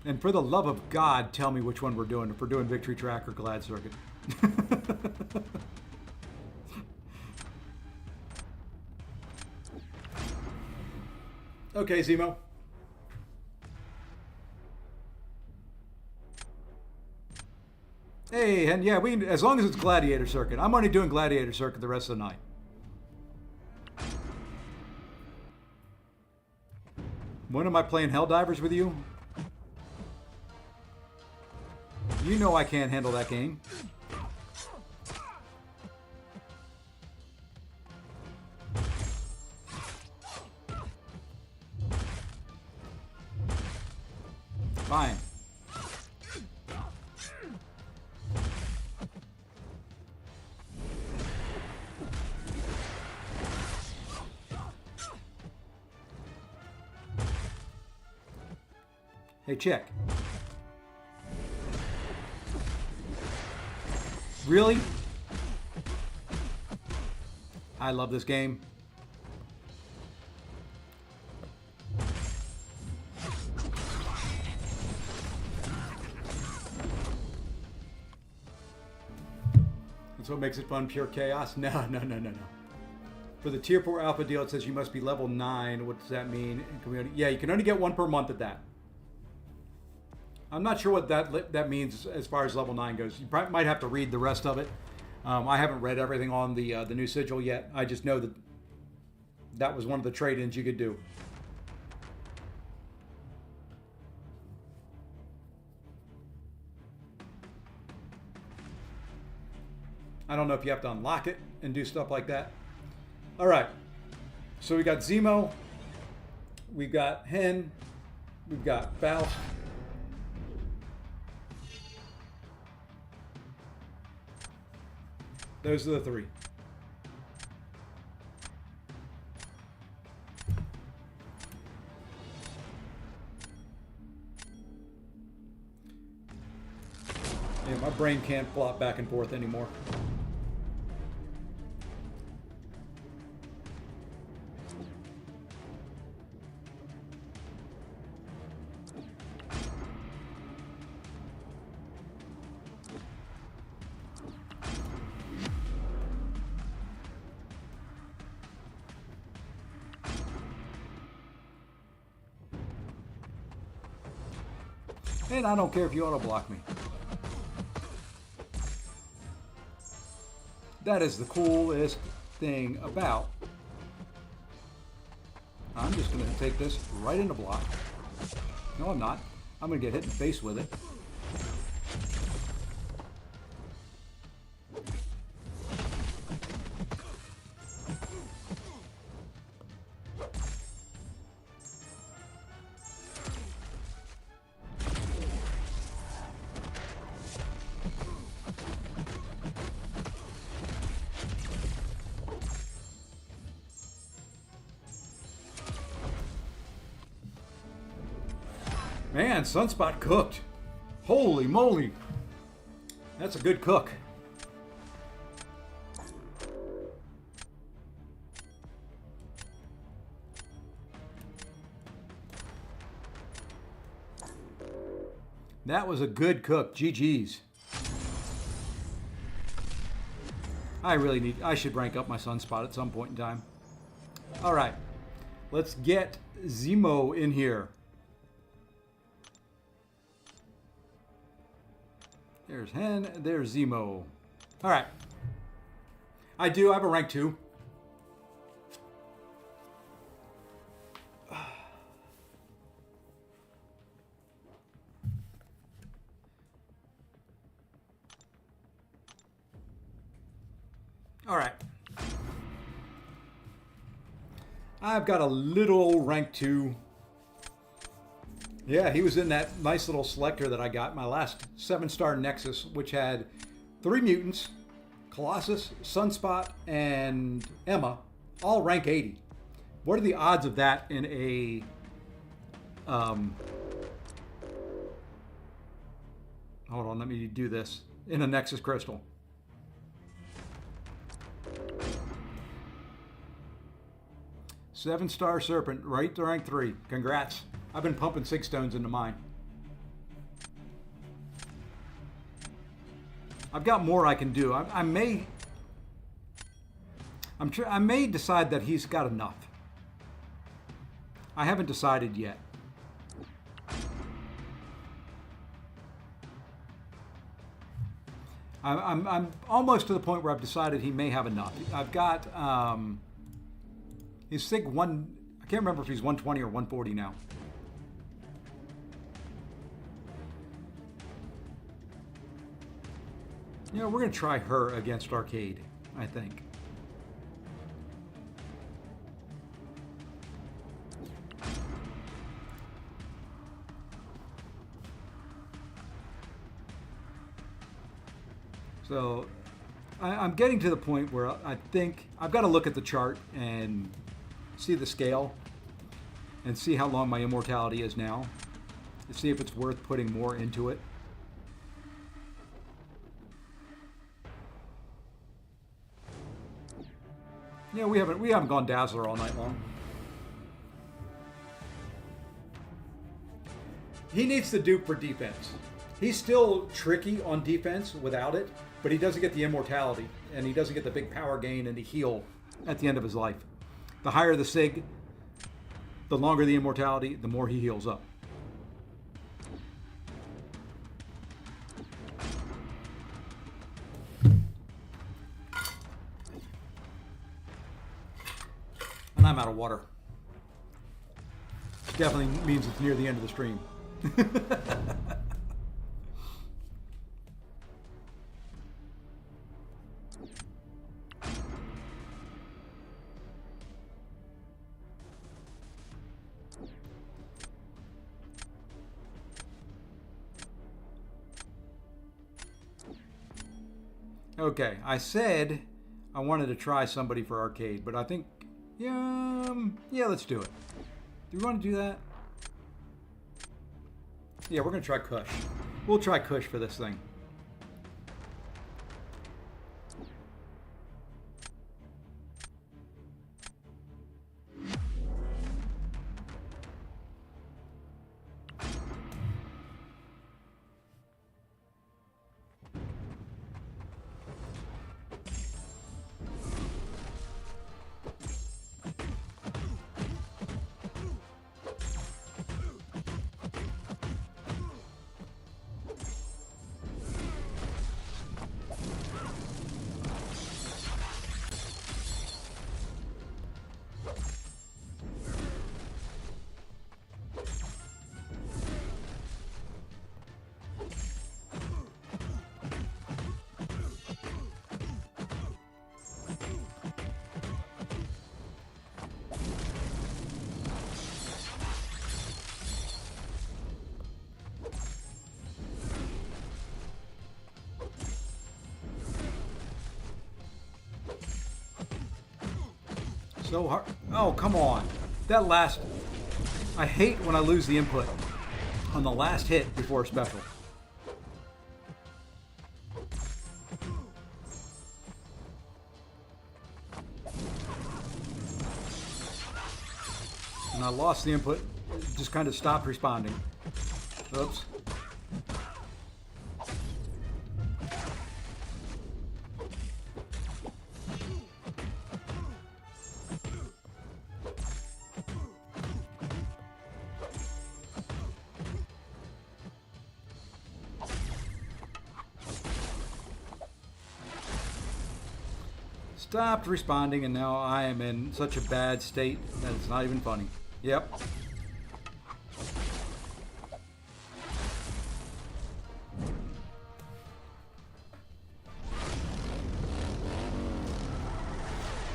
Speaker 1: And for the love of God, tell me which one we're doing, if we're doing Victory Track or Glad Circuit. Okay, Zemo. Hey, and yeah, as long as it's Gladiator Circuit. I'm only doing Gladiator Circuit the rest of the night. When am I playing Helldivers with you? You know I can't handle that game. Fine. Hey, check. Really? I love this game. That's what makes it fun, pure chaos? No. For the tier 4 alpha deal, it says you must be level 9. What does that mean? Yeah, you can only get one per month at that. I'm not sure what that means as far as level 9 goes. You might have to read the rest of it. I haven't read everything on the new sigil yet. I just know that that was one of the trade-ins you could do. I don't know if you have to unlock it and do stuff like that. All right. So we got Zemo. We've got Hen. We've got Faust. Those are the three. Yeah, my brain can't flop back and forth anymore. And I don't care if you auto block me. That is the coolest thing about. I'm just going to take this right into block. No, I'm not. I'm going to get hit in the face with it. Man, Sunspot cooked. Holy moly. That's a good cook. That was a good cook. GG's. I should rank up my Sunspot at some point in time. All right. Let's get Zemo in here. There's Hen, there's Zemo. All right. I have a rank 2. All right. I've got a little rank 2. Yeah, he was in that nice little selector that I got, my last 7-star Nexus, which had 3 mutants, Colossus, Sunspot, and Emma, all rank 80. What are the odds of that in a... hold on, let me do this. In a Nexus Crystal. Seven-star Serpent, right to rank 3. Congrats. I've been pumping 6 stones into mine. I've got more I can do. I may decide that he's got enough. I haven't decided yet. I'm almost to the point where I've decided he may have enough. I've got he's SIG 1. I can't remember if he's 120 or 140 now. Yeah, we're going to try her against Arcade, I think. So, I'm getting to the point where I think I've got to look at the chart and see the scale and see how long my immortality is now to see if it's worth putting more into it. Yeah, we haven't gone Dazzler all night long. He needs the dupe for defense. He's still tricky on defense without it, but he doesn't get the immortality, and he doesn't get the big power gain and the heal at the end of his life. The higher the SIG, the longer the immortality, the more he heals up. I'm out of water. Definitely means it's near the end of the stream. Okay, I said I wanted to try somebody for arcade, but I think, yeah, let's do it. Do we want to do that? Yeah, we're going to try Kush. We'll try Kush for this thing. So hard. Oh, come on. That last... I hate when I lose the input on the last hit before a special. And I lost the input. It just kind of stopped responding. Oops. Stopped responding, and now I am in such a bad state that it's not even funny. Yep. I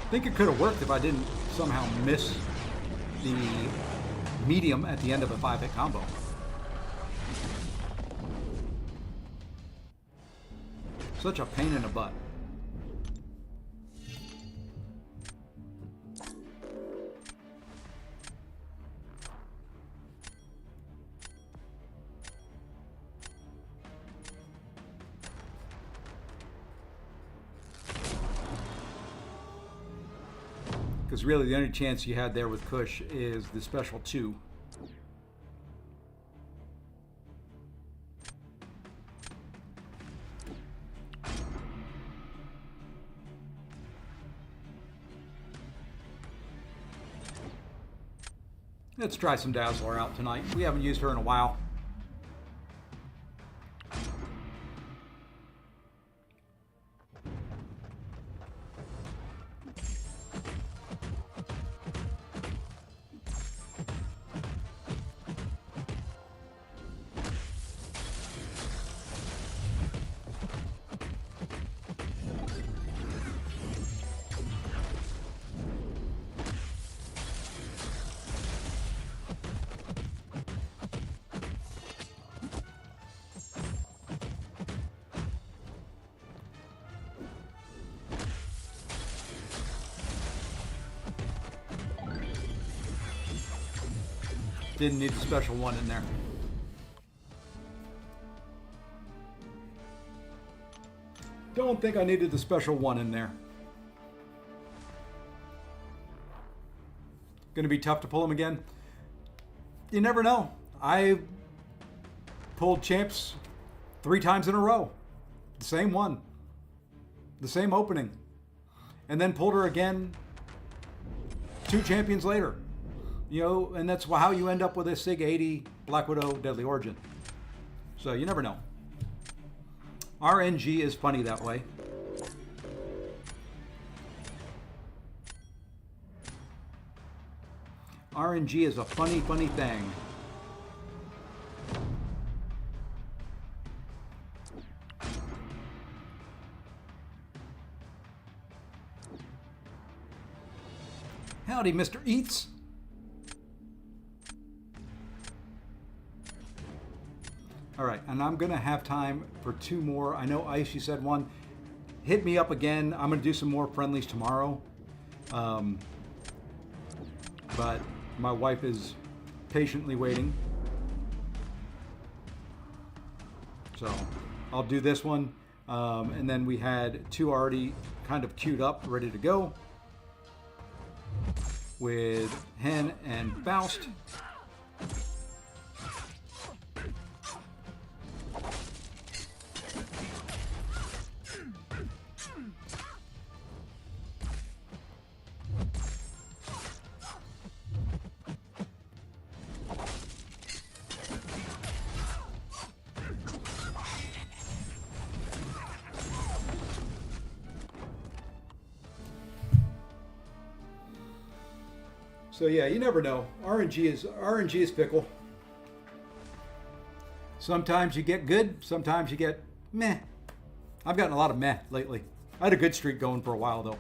Speaker 1: think it could have worked if I didn't somehow miss the medium at the end of a 5-hit combo. Such a pain in the butt. Because really the only chance you had there with Kush is the special 2. Let's try some Dazzler out tonight. We haven't used her in a while. Didn't need the special 1 in there. Don't think I needed the special 1 in there. Gonna be tough to pull him again. You never know. I pulled champs 3 times in a row. The same one. The same opening. And then pulled her again 2 champions later. You know, and that's how you end up with a SIG 80 Black Widow Deadly Origin. So you never know. RNG is funny that way. RNG is a funny, funny thing. Howdy, Mr. Eats. All right, and I'm gonna have time for 2 more. I know Ice, you said 1. Hit me up again. I'm gonna do some more friendlies tomorrow. But my wife is patiently waiting. So I'll do this one. And then we had 2 already kind of queued up, ready to go. With Hen and Faust. So yeah, you never know. RNG is fickle. Sometimes you get good, sometimes you get meh. I've gotten a lot of meh lately. I had a good streak going for a while though.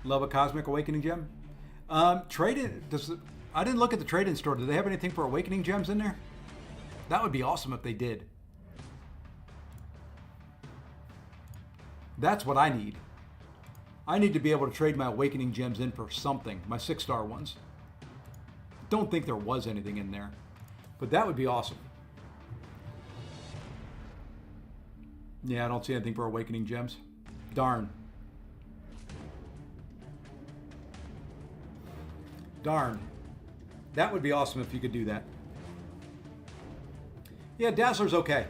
Speaker 1: Love a Cosmic Awakening gem. Trade-in, I didn't look at the trade-in store. Do they have anything for Awakening gems in there? That would be awesome if they did. That's what I need. I need to be able to trade my Awakening gems in for something, my 6-star ones. Don't think there was anything in there, but that would be awesome. Yeah, I don't see anything for Awakening gems. Darn. Darn. That would be awesome if you could do that. Yeah, Dazzler's okay.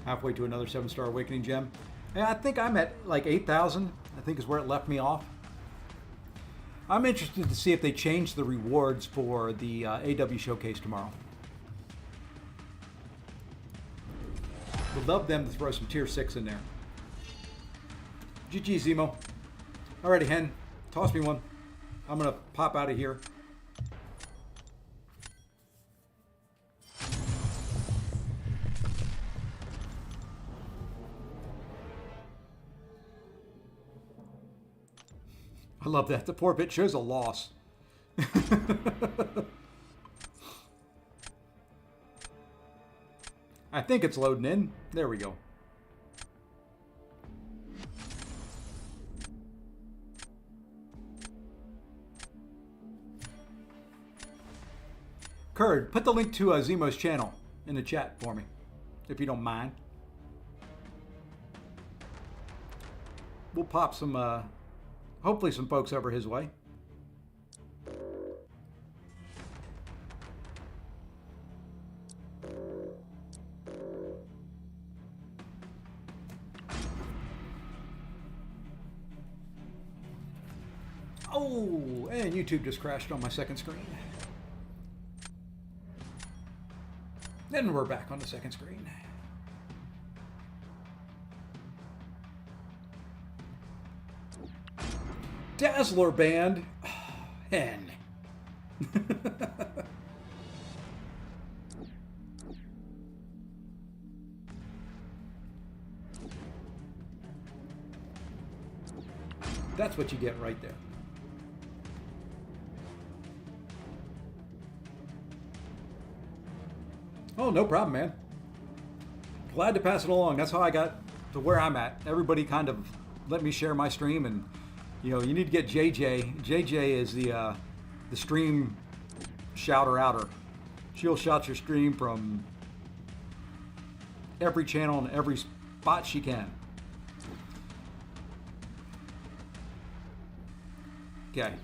Speaker 1: Halfway to another 7-star Awakening gem. Yeah, I think I'm at like 8,000. I think is where it left me off. I'm interested to see if they change the rewards for the AW Showcase tomorrow. Would love them to throw some tier 6 in there. GG, Zemo. Alrighty, Hen. Toss me one. I'm going to pop out of here. I love that. The 4-bit shows a loss. I think it's loading in. There we go. Kurd, put the link to Zemo's channel in the chat for me, if you don't mind. We'll pop some, hopefully some folks over his way. Oh, and YouTube just crashed on my second screen. Then we're back on the second screen. Dazzler band. Hen. That's what you get right there. Oh, no problem, man. Glad to pass it along. That's how I got to where I'm at. Everybody kind of let me share my stream, and you know, you need to get JJ. JJ is the stream shouter-outer. She'll shout your stream from every channel and every spot she can. Okay.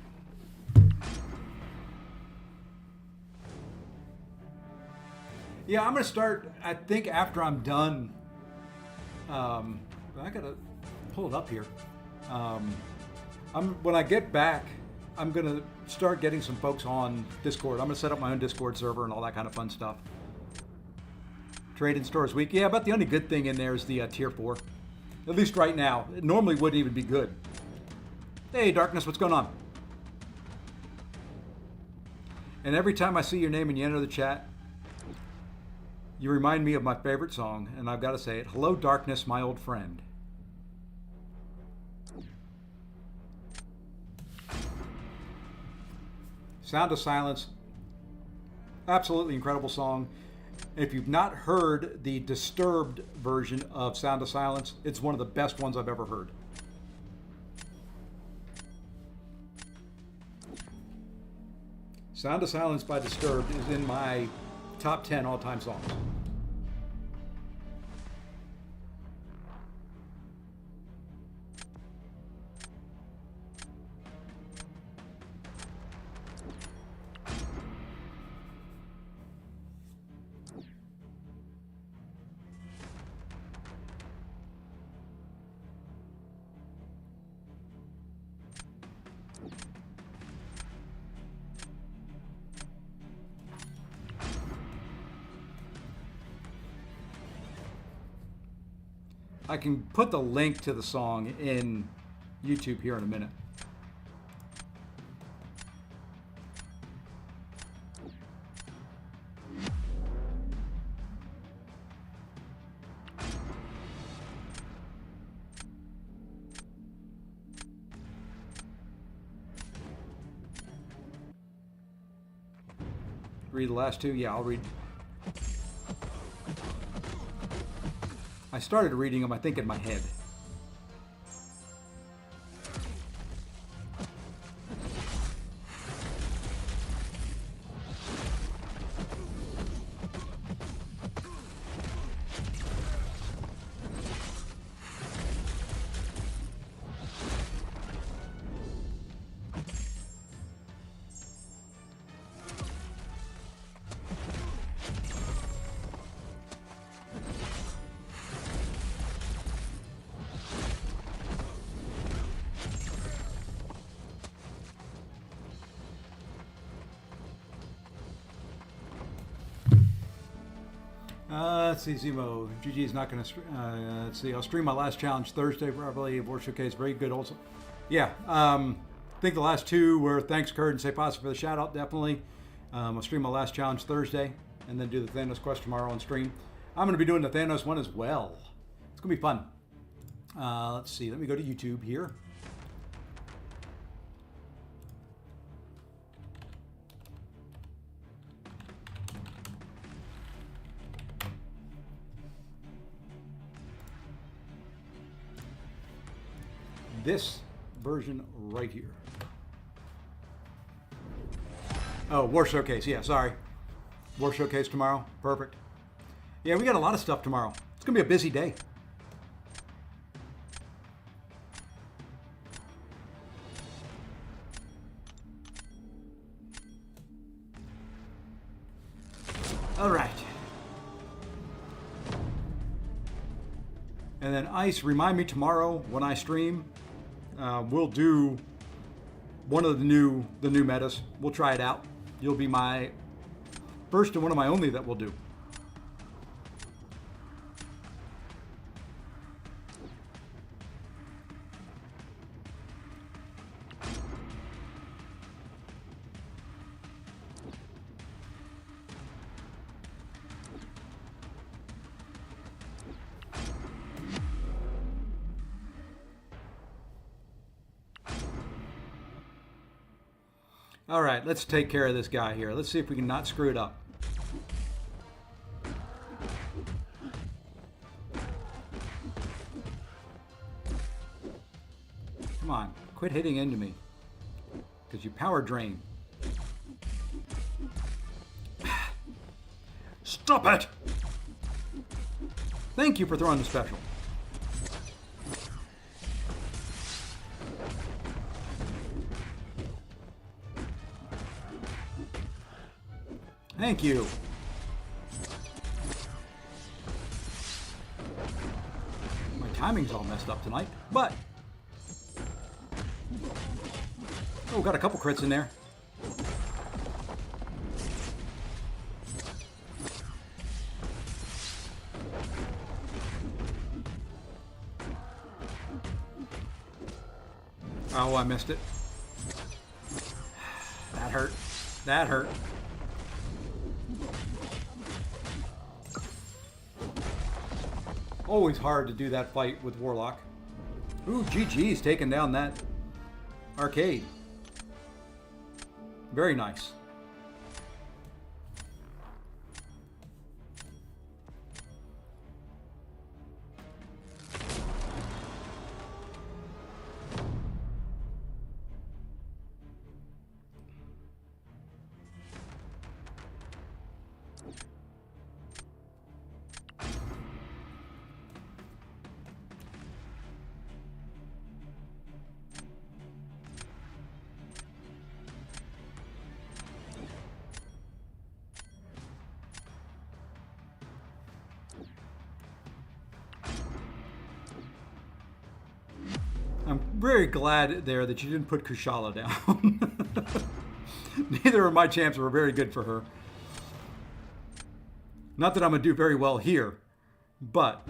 Speaker 1: Yeah, I'm going to start, I think, after I'm done. I got to pull it up here. When I get back I'm going to start getting some folks on Discord. I'm going to set up my own Discord server and all that kind of fun stuff. Trade in Stores Week. Yeah, but the only good thing in there is the Tier 4. At least right now. It normally wouldn't even be good. Hey, Darkness, what's going on? And every time I see your name and you enter the chat, you remind me of my favorite song, and I've got to say it. Hello, Darkness, my old friend. Sound of Silence. Absolutely incredible song. If you've not heard the Disturbed version of Sound of Silence, it's one of the best ones I've ever heard. Sound of Silence by Disturbed is in my top 10 all-time songs. I can put the link to the song in YouTube here in a minute. Read the last two? Yeah, I'll read. I started reading them, I think, in my head. Let's see, Zemo. GG is not going to. Let's see. I'll stream my last challenge Thursday, probably. AW Showcase, very good also. Yeah. I think the last two were thanks, Kurt, and say positive for the shout out, definitely. I'll stream my last challenge Thursday and then do the Thanos quest tomorrow on stream. I'm going to be doing the Thanos one as well. It's going to be fun. Let's see. Let me go to YouTube here. This version right here. Oh, War Showcase. Yeah, sorry. War Showcase tomorrow. Perfect. Yeah, we got a lot of stuff tomorrow. It's going to be a busy day. All right. And then Ice, remind me tomorrow when I stream. We'll do one of the new metas. We'll try it out. You'll be my first and one of my only that we'll do. All right, let's take care of this guy here. Let's see if we can not screw it up. Come on, quit hitting into me, because you power drain. Stop it! Thank you for throwing the special. Thank you. My timing's all messed up tonight, but Oh, got a couple crits in there. Oh, I missed it. That hurt. That hurt. Always hard to do that fight with Warlock. Ooh, GG's taking down that arcade. Very nice. I'm very glad there that you didn't put Kushala down. Neither of my champs were very good for her. Not that I'm going to do very well here, but...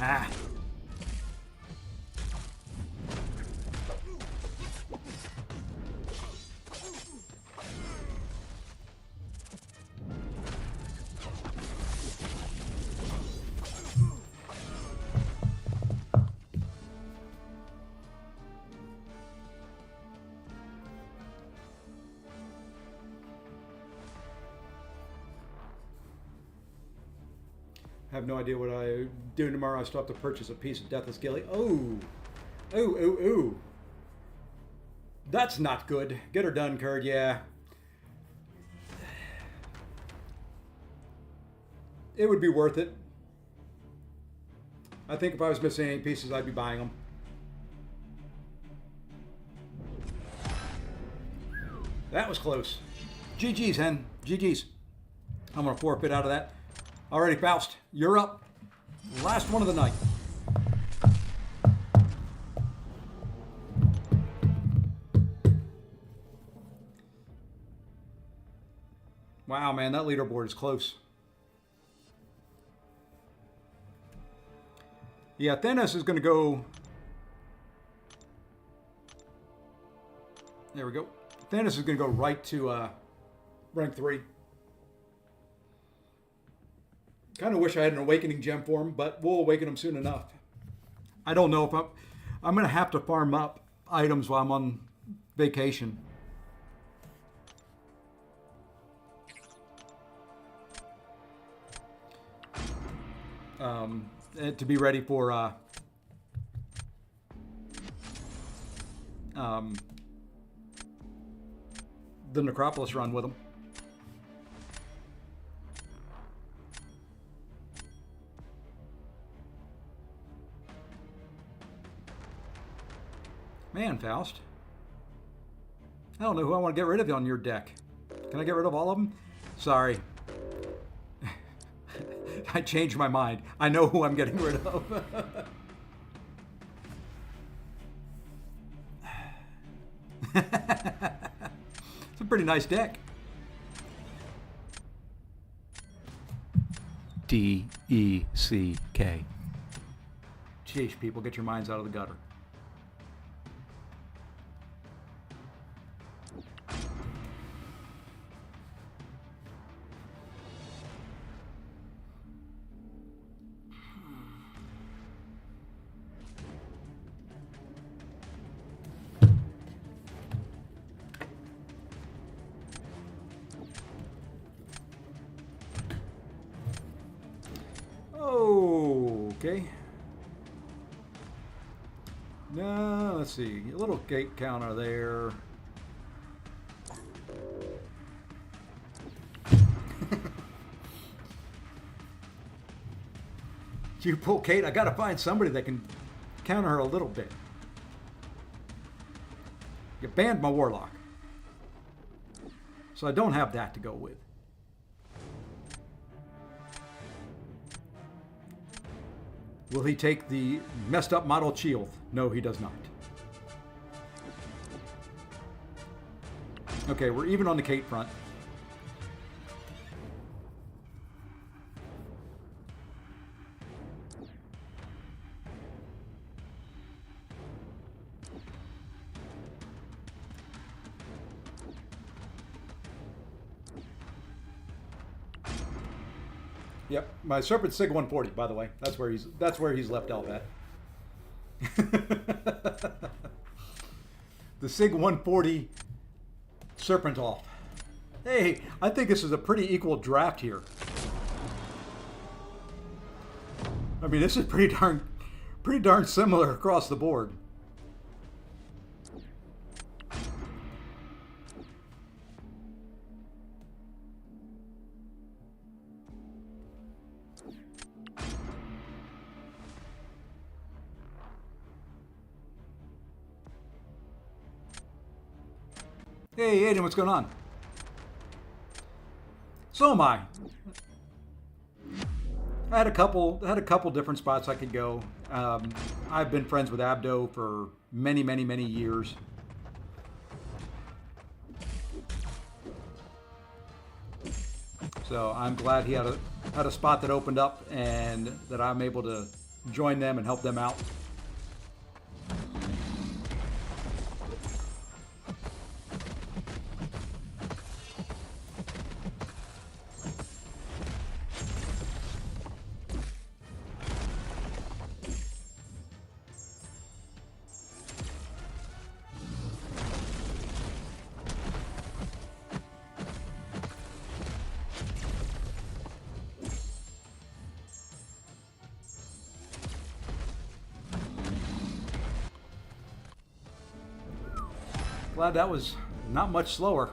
Speaker 1: Ah. I have no idea what I do tomorrow. I still have to purchase a piece of Deathless Gilly. Oh. Oh, oh, oh. That's not good. Get her done, Kurd, yeah. It would be worth it. I think if I was missing any pieces, I'd be buying them. That was close. GG's, Hen. GG's. I'm going to forfeit out of that. Alrighty, Faust, you're up. Last one of the night. Wow, man, that leaderboard is close. Yeah, Thanos is going to go... There we go. Thanos is going to go right to rank 3. Kind of wish I had an awakening gem for him, but we'll awaken him soon enough. I don't know if I'm going to have to farm up items while I'm on vacation. To be ready for the Necropolis run with him. Man, Faust. I don't know who I want to get rid of on your deck. Can I get rid of all of them? Sorry. I changed my mind. I know who I'm getting rid of. It's a pretty nice deck. D-E-C-K. Jeez, people, get your minds out of the gutter. Okay. No, let's see. A little gate counter there. You pull Kate, I gotta find somebody that can counter her a little bit. You banned my Warlock. So I don't have that to go with. Will he take the messed up model shield? No, he does not. Okay, we're even on the Kate front. Yep, my Serpent Sig 140, by the way. That's where he's left off at. The Sig 140 Serpent off. Hey, I think this is a pretty equal draft here. I mean, this is pretty darn similar across the board. Hey, Aiden, what's going on? So am I. I had a couple different spots I could go. I've been friends with Abdo for many, many, many years. So I'm glad he had a spot that opened up and that I'm able to join them and help them out. Glad that was not much slower.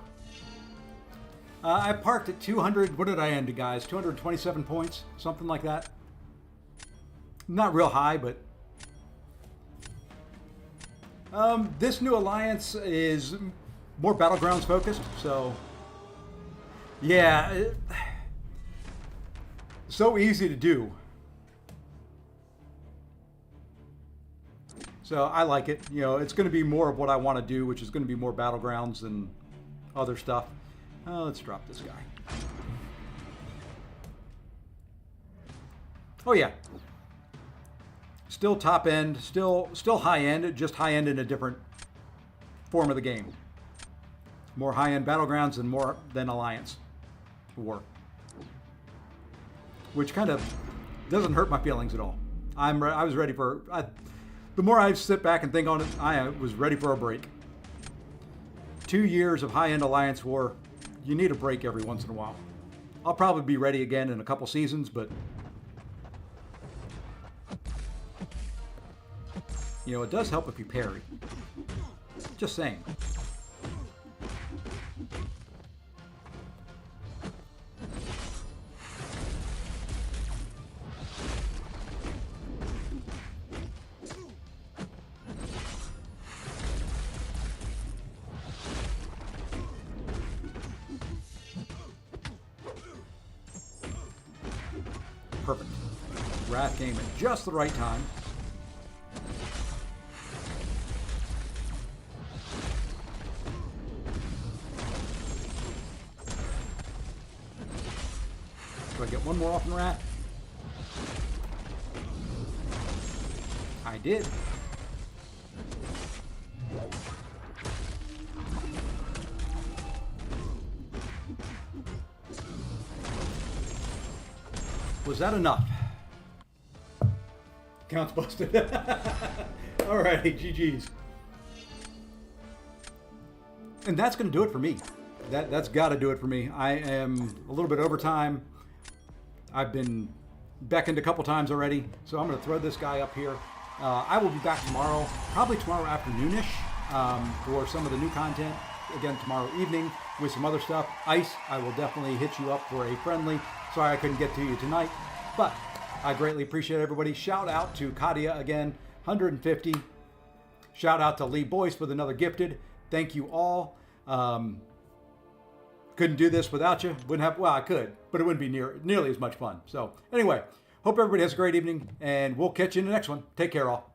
Speaker 1: I parked at 200. What did I end, guys? 227 points, something like that. Not real high, but this new alliance is more Battlegrounds focused. So yeah, so easy to do. So I like it. You know, it's going to be more of what I want to do, which is going to be more Battlegrounds and other stuff. Let's drop this guy. Oh yeah. Still top end, still high end, just high end in a different form of the game. More high end Battlegrounds and more than Alliance War. Which kind of doesn't hurt my feelings at all. I was ready for... The more I sit back and think on it, I was ready for a break. 2 years of high-end Alliance War, you need a break every once in a while. I'll probably be ready again in a couple seasons, but... You know, it does help if you parry. Just saying. Perfect. Wrath came at just the right time. Do I get one more off in Wrath? I did. Was that enough? Count's busted. Alrighty, GG's. And that's going to do it for me. That's got to do it for me. I am a little bit over time. I've been beckoned a couple times already, so I'm going to throw this guy up here. I will be back tomorrow, probably tomorrow afternoonish, for some of the new content. Again, tomorrow evening with some other stuff. Ice, I will definitely hit you up for a friendly. Sorry I couldn't get to you tonight, but I greatly appreciate everybody. Shout out to Kadia again, 150. Shout out to Lee Boyce with another gifted. Thank you all. Because couldn't do this without you. Wouldn't have, well, I could, but it wouldn't be nearly as much fun. So anyway, hope everybody has a great evening, and we'll catch you in the next one. Take care, all.